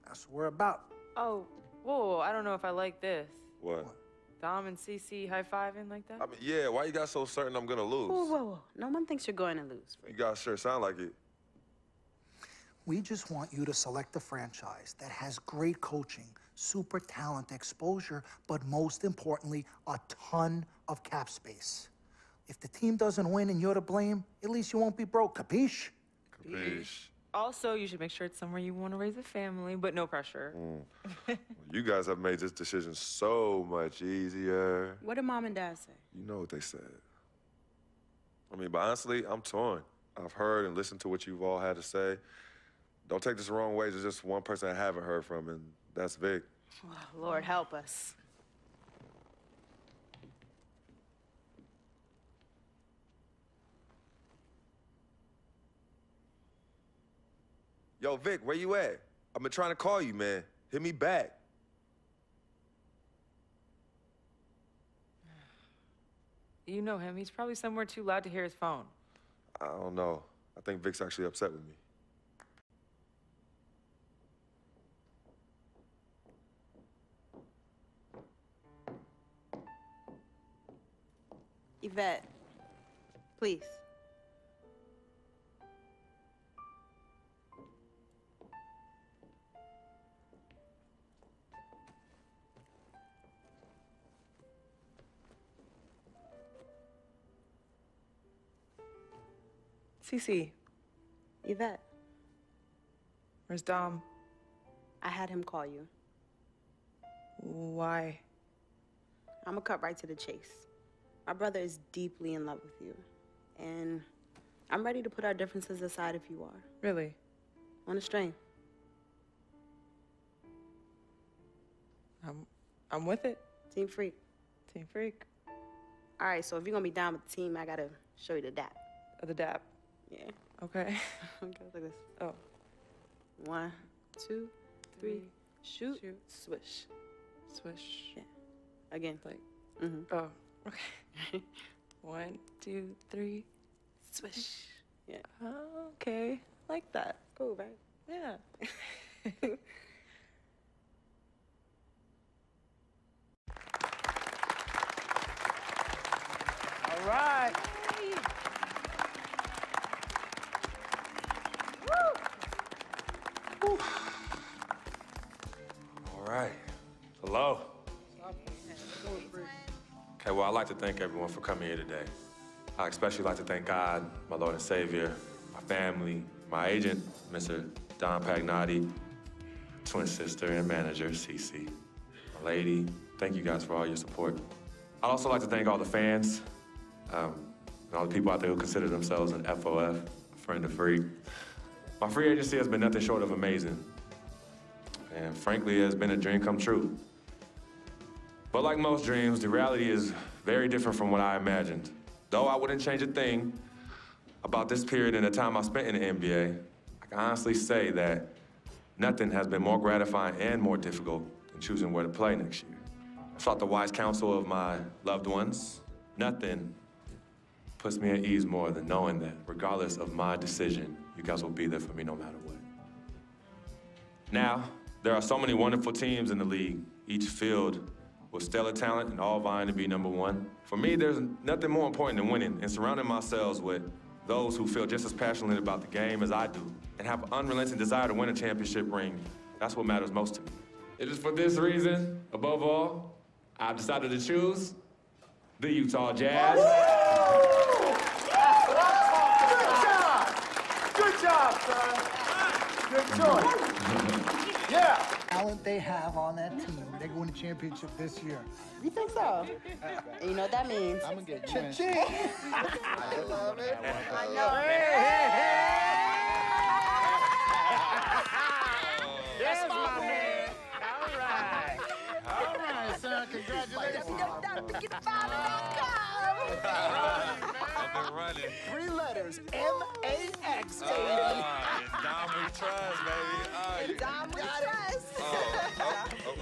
That's what we're about. Oh, whoa, I don't know if I like this. What? Dom and CC high-fiving like that? I mean, yeah, why you got so certain I'm gonna lose? Whoa. No one thinks you're going to lose, Freak. You guys sure sound like it. We just want you to select a franchise that has great coaching, super talent, exposure, but most importantly, a ton of cap space. If the team doesn't win and you're to blame, at least you won't be broke, capiche? Capiche. Also, you should make sure it's somewhere you want to raise a family, but no pressure. Well, you guys have made this decision so much easier. What did Mom and Dad say? You know what they said. I mean, but honestly, I'm torn. I've heard and listened to what you've all had to say. Don't take this the wrong way. There's just one person I haven't heard from, and that's Vic. Oh, Lord, help us. Yo, Vic, where you at? I've been trying to call you, man. Hit me back. You know him. He's probably somewhere too loud to hear his phone. I don't know. I think Vic's actually upset with me. Yvette, please. CC, Yvette, where's Dom? I had him call you. Why? I'm gonna cut right to the chase. My brother is deeply in love with you, and I'm ready to put our differences aside if you are. Really? On a string. I'm with it. Team Freak. Team Freak. All right, so if you're gonna be down with the team, I gotta show you the dap. The dap. Yeah. Okay. Okay, look at this. Oh. 1, 2, 3, shoot, swish. Swish. Yeah. Again. Like. Mm-hmm. Oh. Okay. 1, 2, 3, swish. Yeah. Oh, okay. Like that. Cool, right? Yeah. All right. All right. Hello. Okay, well, I'd like to thank everyone for coming here today. I especially like to thank God, my Lord and Savior, my family, my agent, Mr. Don Pagnotti, twin sister and manager, Cece, my lady. Thank you guys for all your support. I'd also like to thank all the fans, and all the people out there who consider themselves an FOF, friend of Freak. My free agency has been nothing short of amazing. And frankly, it has been a dream come true. But like most dreams, the reality is very different from what I imagined. Though I wouldn't change a thing about this period and the time I spent in the NBA, I can honestly say that nothing has been more gratifying and more difficult than choosing where to play next year. I sought the wise counsel of my loved ones. Nothing puts me at ease more than knowing that regardless of my decision, you guys will be there for me no matter what. Now, there are so many wonderful teams in the league, each filled with stellar talent and all vying to be number one. For me, there's nothing more important than winning and surrounding myself with those who feel just as passionate about the game as I do and have an unrelenting desire to win a championship ring. That's what matters most to me. It is for this reason, above all, I've decided to choose the Utah Jazz. Good job, son. Good choice. Yeah. Talent they have on that team, they're going to championship this year. You think so? And you know what that means? I'm gonna get you in. Cha-ching. I love it. I know. Congratulations. I've been running. 3 letters, M-A-X, baby. It's Dom we trust, baby. Dom we trust.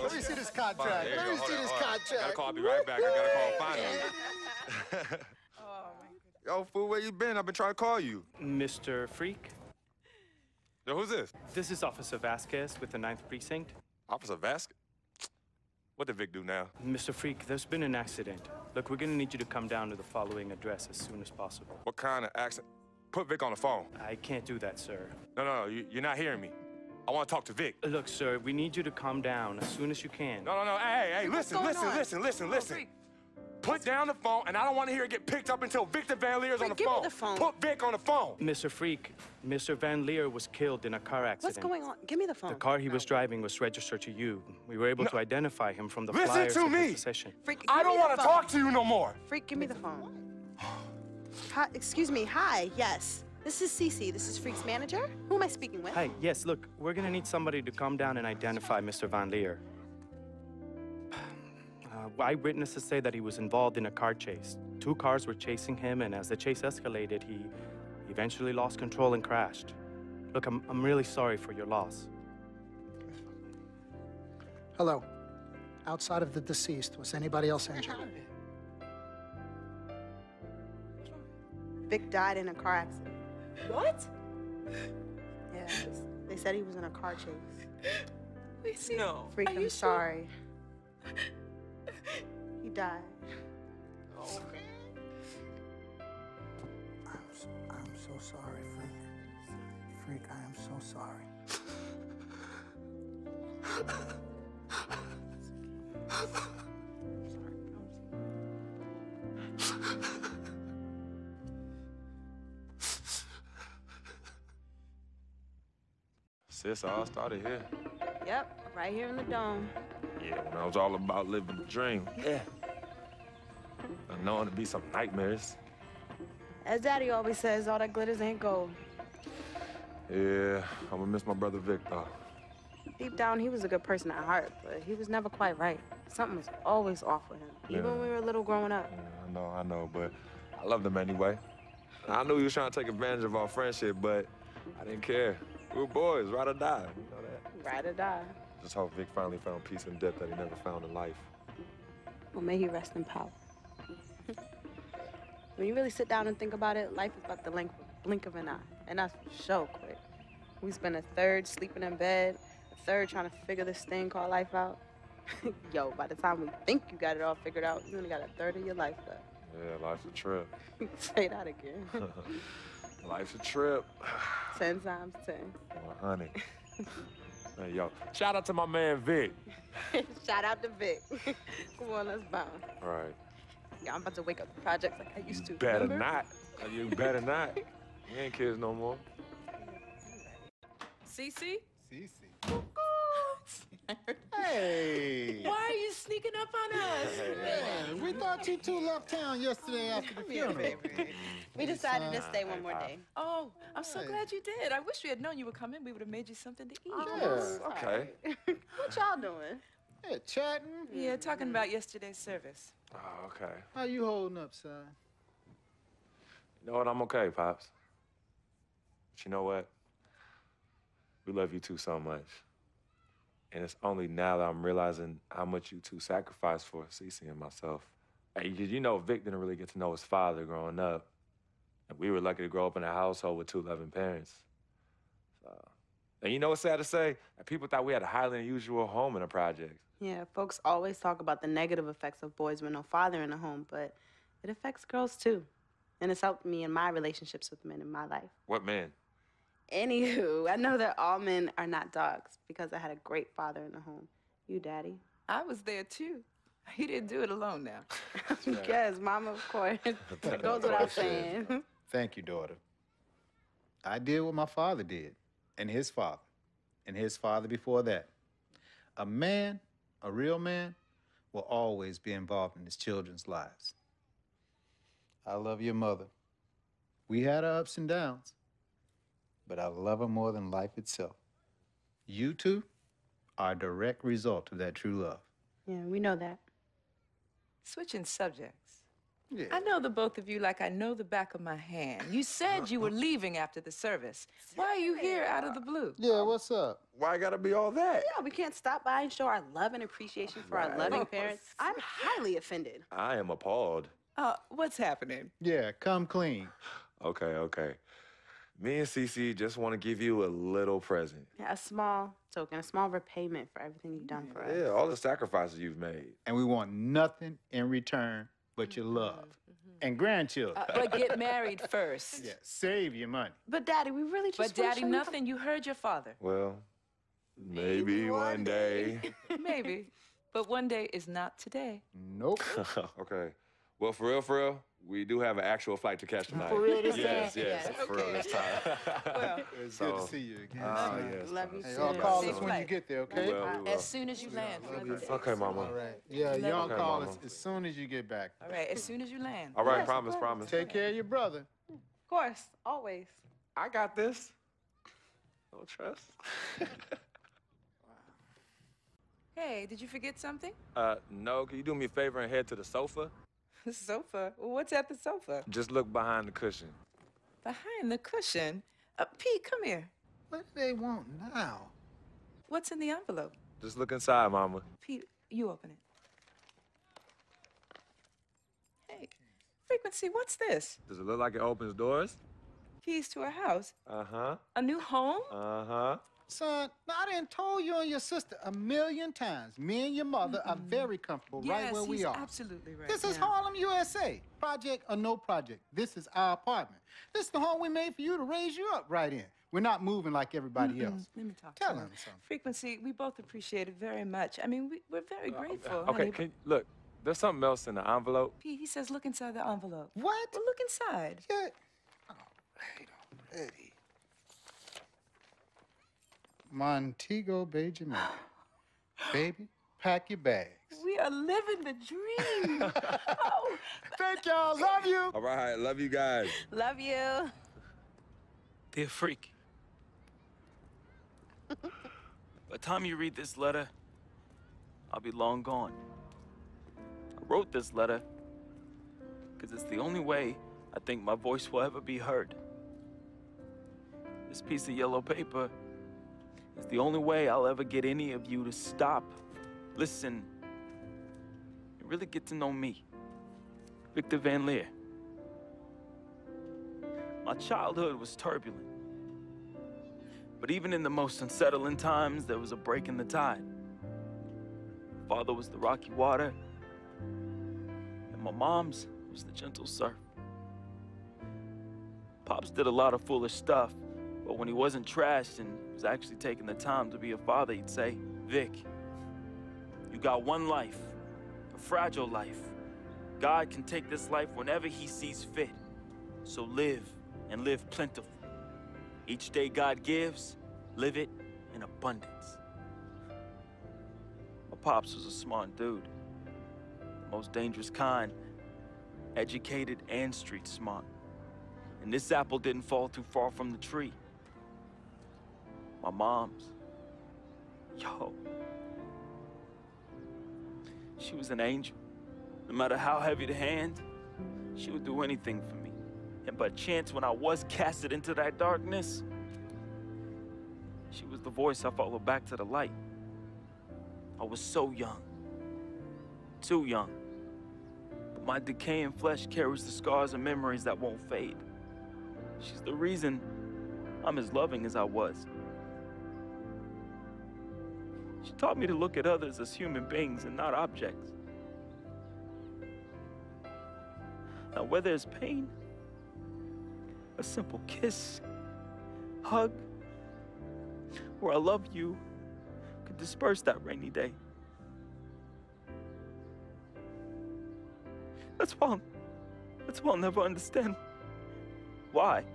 Let me see this contract. Let me see this contract. Gotta call. I'll be right back. I gotta call finally. Yo, fool, where you been? I've been trying to call you. Mr. Freak? Yo, who's this? This is Officer Vasquez with the 9th Precinct. Officer Vasquez? What did Vic do now? Mr. Freak, there's been an accident. Look, we're gonna need you to come down to the following address as soon as possible. What kind of accident? Put Vic on the phone. I can't do that, sir. No, you're not hearing me. I want to talk to Vic. Look, sir, we need you to come down as soon as you can. No. Hey, listen. Put down the phone, and I don't want to hear it get picked up until Victor Van Leer's on the phone. Give me the phone. Put Vic on the phone. Mr. Freak, Mr. Van Leer was killed in a car accident. What's going on? Give me the phone. The car he was driving was registered to you. We were able to identify him from the Listen flyers to in me. his possession. Freak, I don't want to talk to you no more. Freak, give me the phone. Hi, excuse me. Hi. Yes. This is Cece. This is Freak's manager. Who am I speaking with? Hi, yes, look, we're gonna need somebody to come down and identify Mr. Van Leer. Eyewitnesses say that he was involved in a car chase. 2 cars were chasing him, and as the chase escalated, he eventually lost control and crashed. Look, I'm really sorry for your loss. Hello. Outside of the deceased, was anybody else injured? Vic died in a car accident. What? Yeah, they said he was in a car chase. No. Freak, I'm sorry. He died. I'm so sorry, Freak. Freak, I am so sorry. Sis, all started here. Yep, right here in the dome. Yeah, when I was all about living the dream. Yeah. I know it'd be some nightmares. As Daddy always says, all that glitters ain't gold. Yeah, I'm gonna miss my brother Vic, though. Deep down, he was a good person at heart, but he was never quite right. Something was always off with him, even when we were little growing up. Yeah, I know, but I loved him anyway. I knew he was trying to take advantage of our friendship, but I didn't care. We were boys, ride or die, you know that? Ride or die. Just hope Vic finally found peace in death that he never found in life. Well, may he rest in power. When you really sit down and think about it, life is about the blink of an eye, and that's so quick. We spend a third sleeping in bed, a third trying to figure this thing called life out. Yo, by the time we think you got it all figured out, you only got a third of your life left. Yeah, life's a trip. Say that again. Life's a trip. 10 times 10. Well, honey. Hey, yo, shout out to my man Vic. Shout out to Vic. Come on, let's bounce. All right. Yeah, I'm about to wake up the projects like I used to. Better remember? not. You better not. We ain't kids no more. Cece? Cece. Hey. Why are you sneaking up on us? Man, we thought you two left town yesterday after the funeral. We decided to stay one more day. Oh, I'm so glad you did. I wish we had known you were coming. We would have made you something to eat. Oh, okay. What y'all doing? Yeah, chatting. Yeah, talking about yesterday's service. Oh, okay. How you holding up, son? You know what? I'm okay, Pops. But you know what? We love you two so much. And it's only now that I'm realizing how much you two sacrificed for Cece and myself. Hey, you know, Vic didn't really get to know his father growing up. And we were lucky to grow up in a household with 2 loving parents. So, and you know what's sad to say? People thought we had a highly unusual home in the project. Yeah, folks always talk about the negative effects of boys with no father in the home, but it affects girls too. And it's helped me in my relationships with men in my life. What men? Anywho, I know that all men are not dogs because I had a great father in the home. You, Daddy? I was there too. He didn't do it alone now. Yes, Mama, of course. It goes without saying. Thank you, daughter. I did what my father did, and his father before that. A man, a real man, will always be involved in his children's lives. I love your mother. We had our ups and downs, but I love her more than life itself. You two are a direct result of that true love. Yeah, we know that. Switching subjects. Yeah. I know the both of you like I know the back of my hand. You said you were leaving after the service. Why are you here out of the blue? Yeah, what's up? Why I gotta be all that? Yeah, we can't stop by and show our love and appreciation for our loving parents. I'm highly offended. I am appalled. What's happening? Yeah, come clean. Okay. Me and Cece just want to give you a little present. Yeah, a small token, a small repayment for everything you've done for us. Yeah, all the sacrifices you've made. And we want nothing in return but your love. And grandchildren. But get married first. Yeah, save your money. But Daddy, we really just But wanna Daddy, show you nothing. You heard your father. Well, maybe one day. Maybe. But one day is not today. Nope. Okay. Well, for real, we do have an actual flight to catch tonight. For real this yes, time? Yes, for real this time. Well, It's good to see you again. Yes. Love you Hey, too. y'all call Safe us when you flight. get there, okay? We will. As soon as you land. Okay, Mama. All right. Yeah, y'all Okay, call Mama. us as soon as you get back. All right, as soon as you land. All right, promise. Take care of your brother. Of course, always. I got this. No trust. Hey, did you forget something? No, can you do me a favor and head to the sofa? The sofa? What's at the sofa? Just look behind the cushion. Behind the cushion. Pete, come here. What do they want now? What's in the envelope? Just look inside, Mama. Pete, you open it. Hey, Frequency, what's this? Does it look like it opens doors? Keys to a house? Uh-huh. A new home? Uh-huh. Son, I done told you and your sister 1,000,000 times. Me and your mother are very comfortable right where we he's are. Absolutely right. This is Harlem, USA. Project or no project. This is our apartment. This is the home we made for you to raise you up right in. We're not moving like everybody else. Let me talk Tell to him something. Frequency, we both appreciate it very much. I mean, we're very grateful. Okay, honey. look, there's something else in the envelope. Pete, he says look inside the envelope. What? Well, look inside. Yeah. Already. Montego Bay, Jamaica. Baby, pack your bags. We are living the dream. Oh, thank y'all. Love you. All right, love you guys. Love you. Dear Freak, by the time you read this letter, I'll be long gone. I wrote this letter because it's the only way I think my voice will ever be heard. This piece of yellow paper is the only way I'll ever get any of you to stop, listen, and really get to know me, Victor Van Leer. My childhood was turbulent, but even in the most unsettling times, there was a break in the tide. My father was the rocky water, and my mom's was the gentle surf. Pops did a lot of foolish stuff, but when he wasn't trashed and was actually taking the time to be a father, he'd say, Vic, you got one life, a fragile life. God can take this life whenever he sees fit. So live, and live plentiful. Each day God gives, live it in abundance. My pops was a smart dude, the most dangerous kind, educated and street smart. And this apple didn't fall too far from the tree. My mom's, yo, she was an angel. No matter how heavy the hand, she would do anything for me. And by chance, when I was casted into that darkness, she was the voice I followed back to the light. I was so young, too young. But my decaying flesh carries the scars and memories that won't fade. She's the reason I'm as loving as I was. She taught me to look at others as human beings and not objects. Now, where there's pain, a simple kiss, hug, or I love you could disperse that rainy day. That's why I'll never understand why.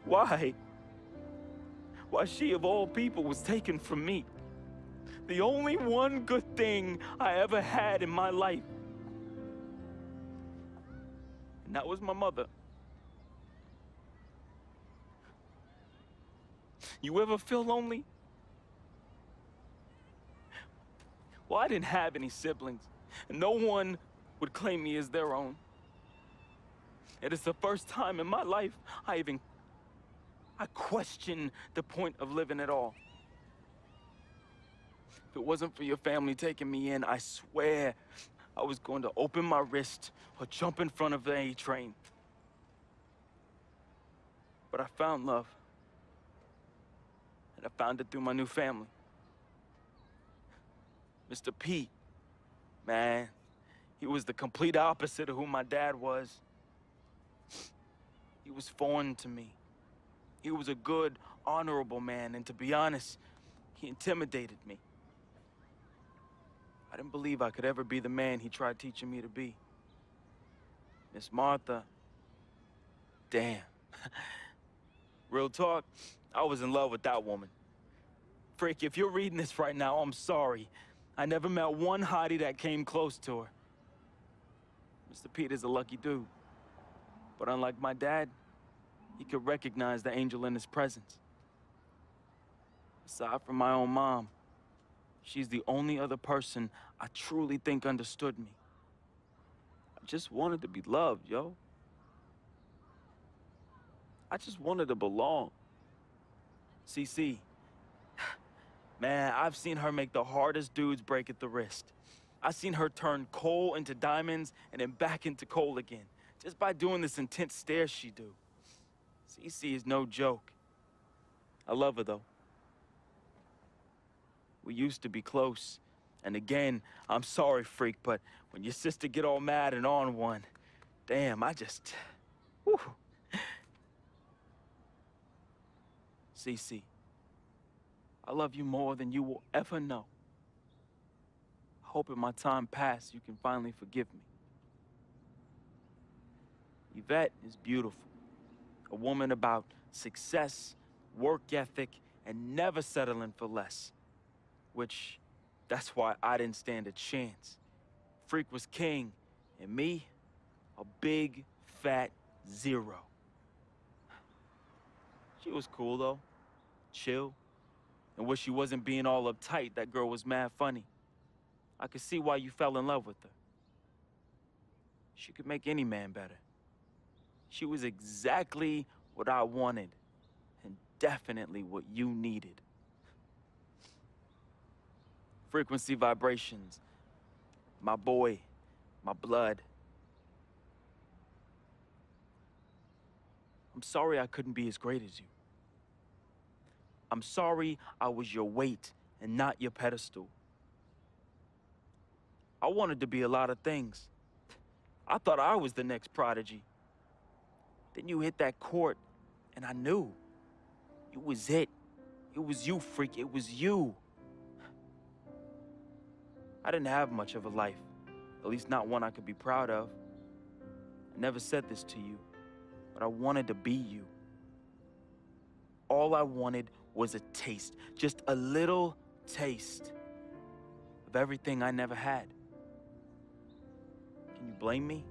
Why she of all people was taken from me. The only one good thing I ever had in my life. And that was my mother. You ever feel lonely? Well, I didn't have any siblings, and no one would claim me as their own. It is the first time in my life I question the point of living at all. If it wasn't for your family taking me in, I swear I was going to open my wrist or jump in front of the A train. But I found love. And I found it through my new family. Mr. Pete, man, he was the complete opposite of who my dad was. He was foreign to me. He was a good, honorable man, and to be honest, he intimidated me. I didn't believe I could ever be the man he tried teaching me to be. Miss Martha, damn. Real talk, I was in love with that woman. Frick, if you're reading this right now, I'm sorry. I never met one hottie that came close to her. Mr. Pete is a lucky dude. But unlike my dad, he could recognize the angel in his presence. Aside from my own mom, she's the only other person I truly think understood me. I just wanted to be loved, yo. I just wanted to belong. CC, man, I've seen her make the hardest dudes break at the wrist. I've seen her turn coal into diamonds and then back into coal again, just by doing this intense stare she do. CC is no joke. I love her, though. We used to be close. And again, I'm sorry, freak, but when your sister get all mad and on one, damn, I just... Whew. CC, I love you more than you will ever know. I hope in my time past you can finally forgive me. Yvette is beautiful. A woman about success, work ethic, and never settling for less. Which, that's why I didn't stand a chance. Freak was king, and me, a big, fat zero. She was cool, though. Chill. And when she wasn't being all uptight, that girl was mad funny. I could see why you fell in love with her. She could make any man better. She was exactly what I wanted, and definitely what you needed. Frequency vibrations, my boy, my blood. I'm sorry I couldn't be as great as you. I'm sorry I was your weight and not your pedestal. I wanted to be a lot of things. I thought I was the next prodigy. Then you hit that court, and I knew. It was it. It was you, freak. It was you. I didn't have much of a life, at least not one I could be proud of. I never said this to you, but I wanted to be you. All I wanted was a taste, just a little taste of everything I never had. Can you blame me?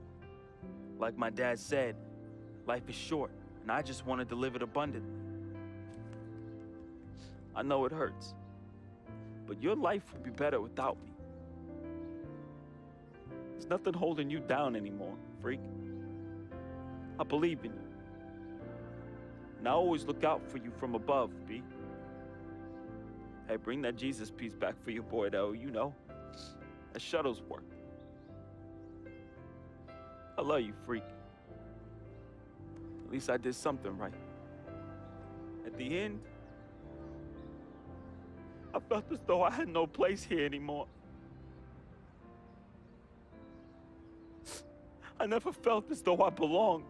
Like my dad said, life is short, and I just wanted to live it abundantly. I know it hurts, but your life would be better without me. There's nothing holding you down anymore, freak. I believe in you. And I always look out for you from above, B. Hey, bring that Jesus piece back for your boy, though, you know. That shuttle's work. I love you, freak. At least I did something right. At the end, I felt as though I had no place here anymore. I never felt as though I belonged.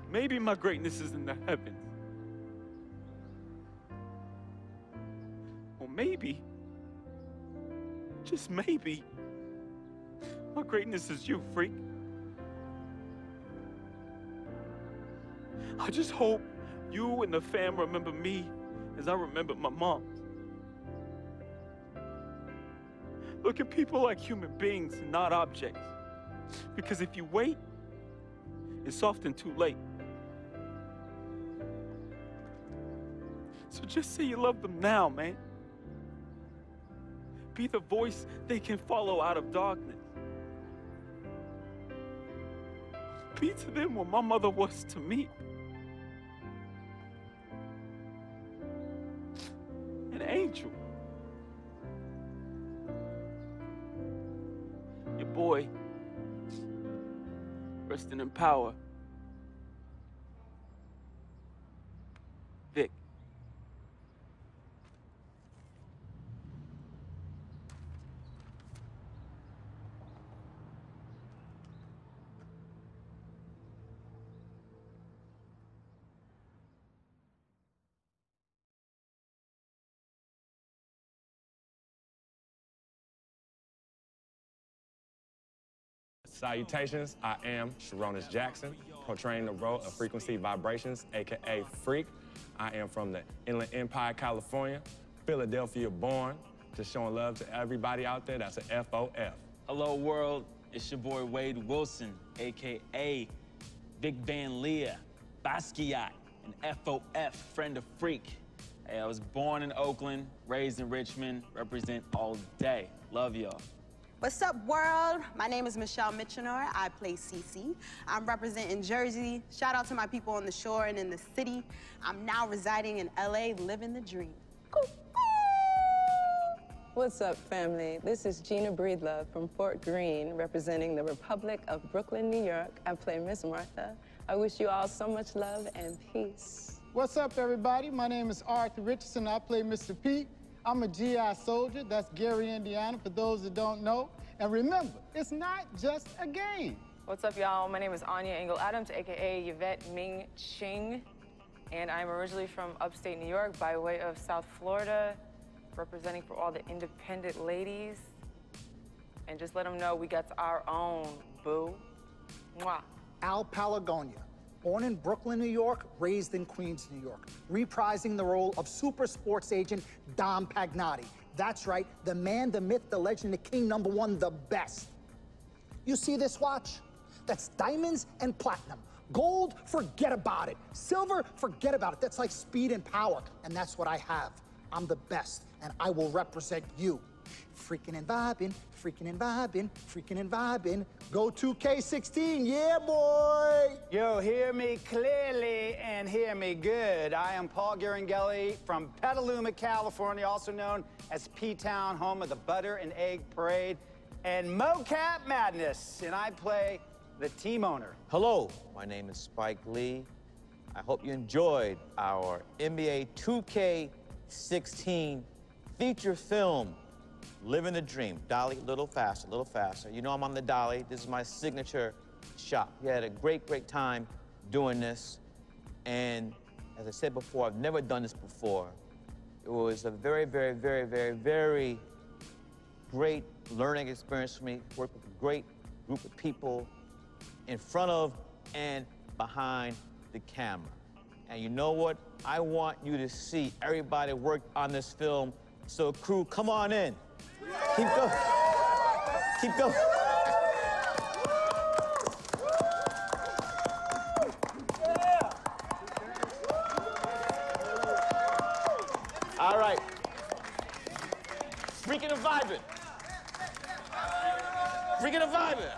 Maybe my greatness is in the heavens. Or maybe, just maybe, my greatness is you, freak. I just hope you and the fam remember me as I remembered my mom. Look at people like human beings and not objects. Because if you wait, it's often too late. So just say you love them now, man. Be the voice they can follow out of darkness. Be to them what my mother was to me. An angel. Your boy, resting in power. Vic. Salutations, I am Sharonis Jackson, portraying the role of Frequency Vibrations, AKA Freak. I am from the Inland Empire, California, Philadelphia born, just showing love to everybody out there. That's a FOF. Hello, world. It's your boy Wade Wilson, AKA Vic Van Leer, Basquiat, and FOF, friend of Freak. Hey, I was born in Oakland, raised in Richmond, represent all day. Love y'all. What's up, world? My name is Michelle Mitchenor. I play Cece. I'm representing Jersey. Shout out to my people on the shore and in the city. I'm now residing in LA, living the dream. What's up, family? This is Gina Breedlove from Fort Greene, representing the Republic of Brooklyn, New York. I play Miss Martha. I wish you all so much love and peace. What's up, everybody? My name is Arthur Richardson. I play Mr. Pete. I'm a GI soldier. That's Gary, Indiana, for those that don't know. And remember, it's not just a game. What's up, y'all? My name is Anya Engel Adams, aka Yvette Ming Ching, and I'm originally from upstate New York by way of South Florida, representing for all the independent ladies. And just let them know we got our own, boo. Mwah. Al Palagonia, born in Brooklyn, New York, raised in Queens, New York, reprising the role of super sports agent Dom Pagnotti. That's right, the man, the myth, the legend, the king, #1, the best. You see this watch? That's diamonds and platinum. Gold, forget about it. Silver, forget about it. That's like speed and power, and that's what I have. I'm the best, and I will represent you. Freaking and vibing, freaking and vibing, freaking and vibing. Go 2K16, yeah, boy! Yo, hear me clearly and hear me good. I am Paul Garangelli from Petaluma, California, also known as P-Town, home of the Butter and Egg Parade and Mocap Madness, and I play the team owner. Hello, my name is Spike Lee. I hope you enjoyed our NBA 2K16 feature film, Living the Dream. Dolly, a little faster, a little faster. You know I'm on the dolly. This is my signature shot. We had a great, great time doing this. And as I said before, I've never done this before. It was a very, very, very, very, very great learning experience for me. Worked with a great group of people in front of and behind the camera. And you know what? I want you to see everybody work on this film. So crew, come on in. Keep going. Keep going. All right. Freaking and vibing. Freaking and vibing.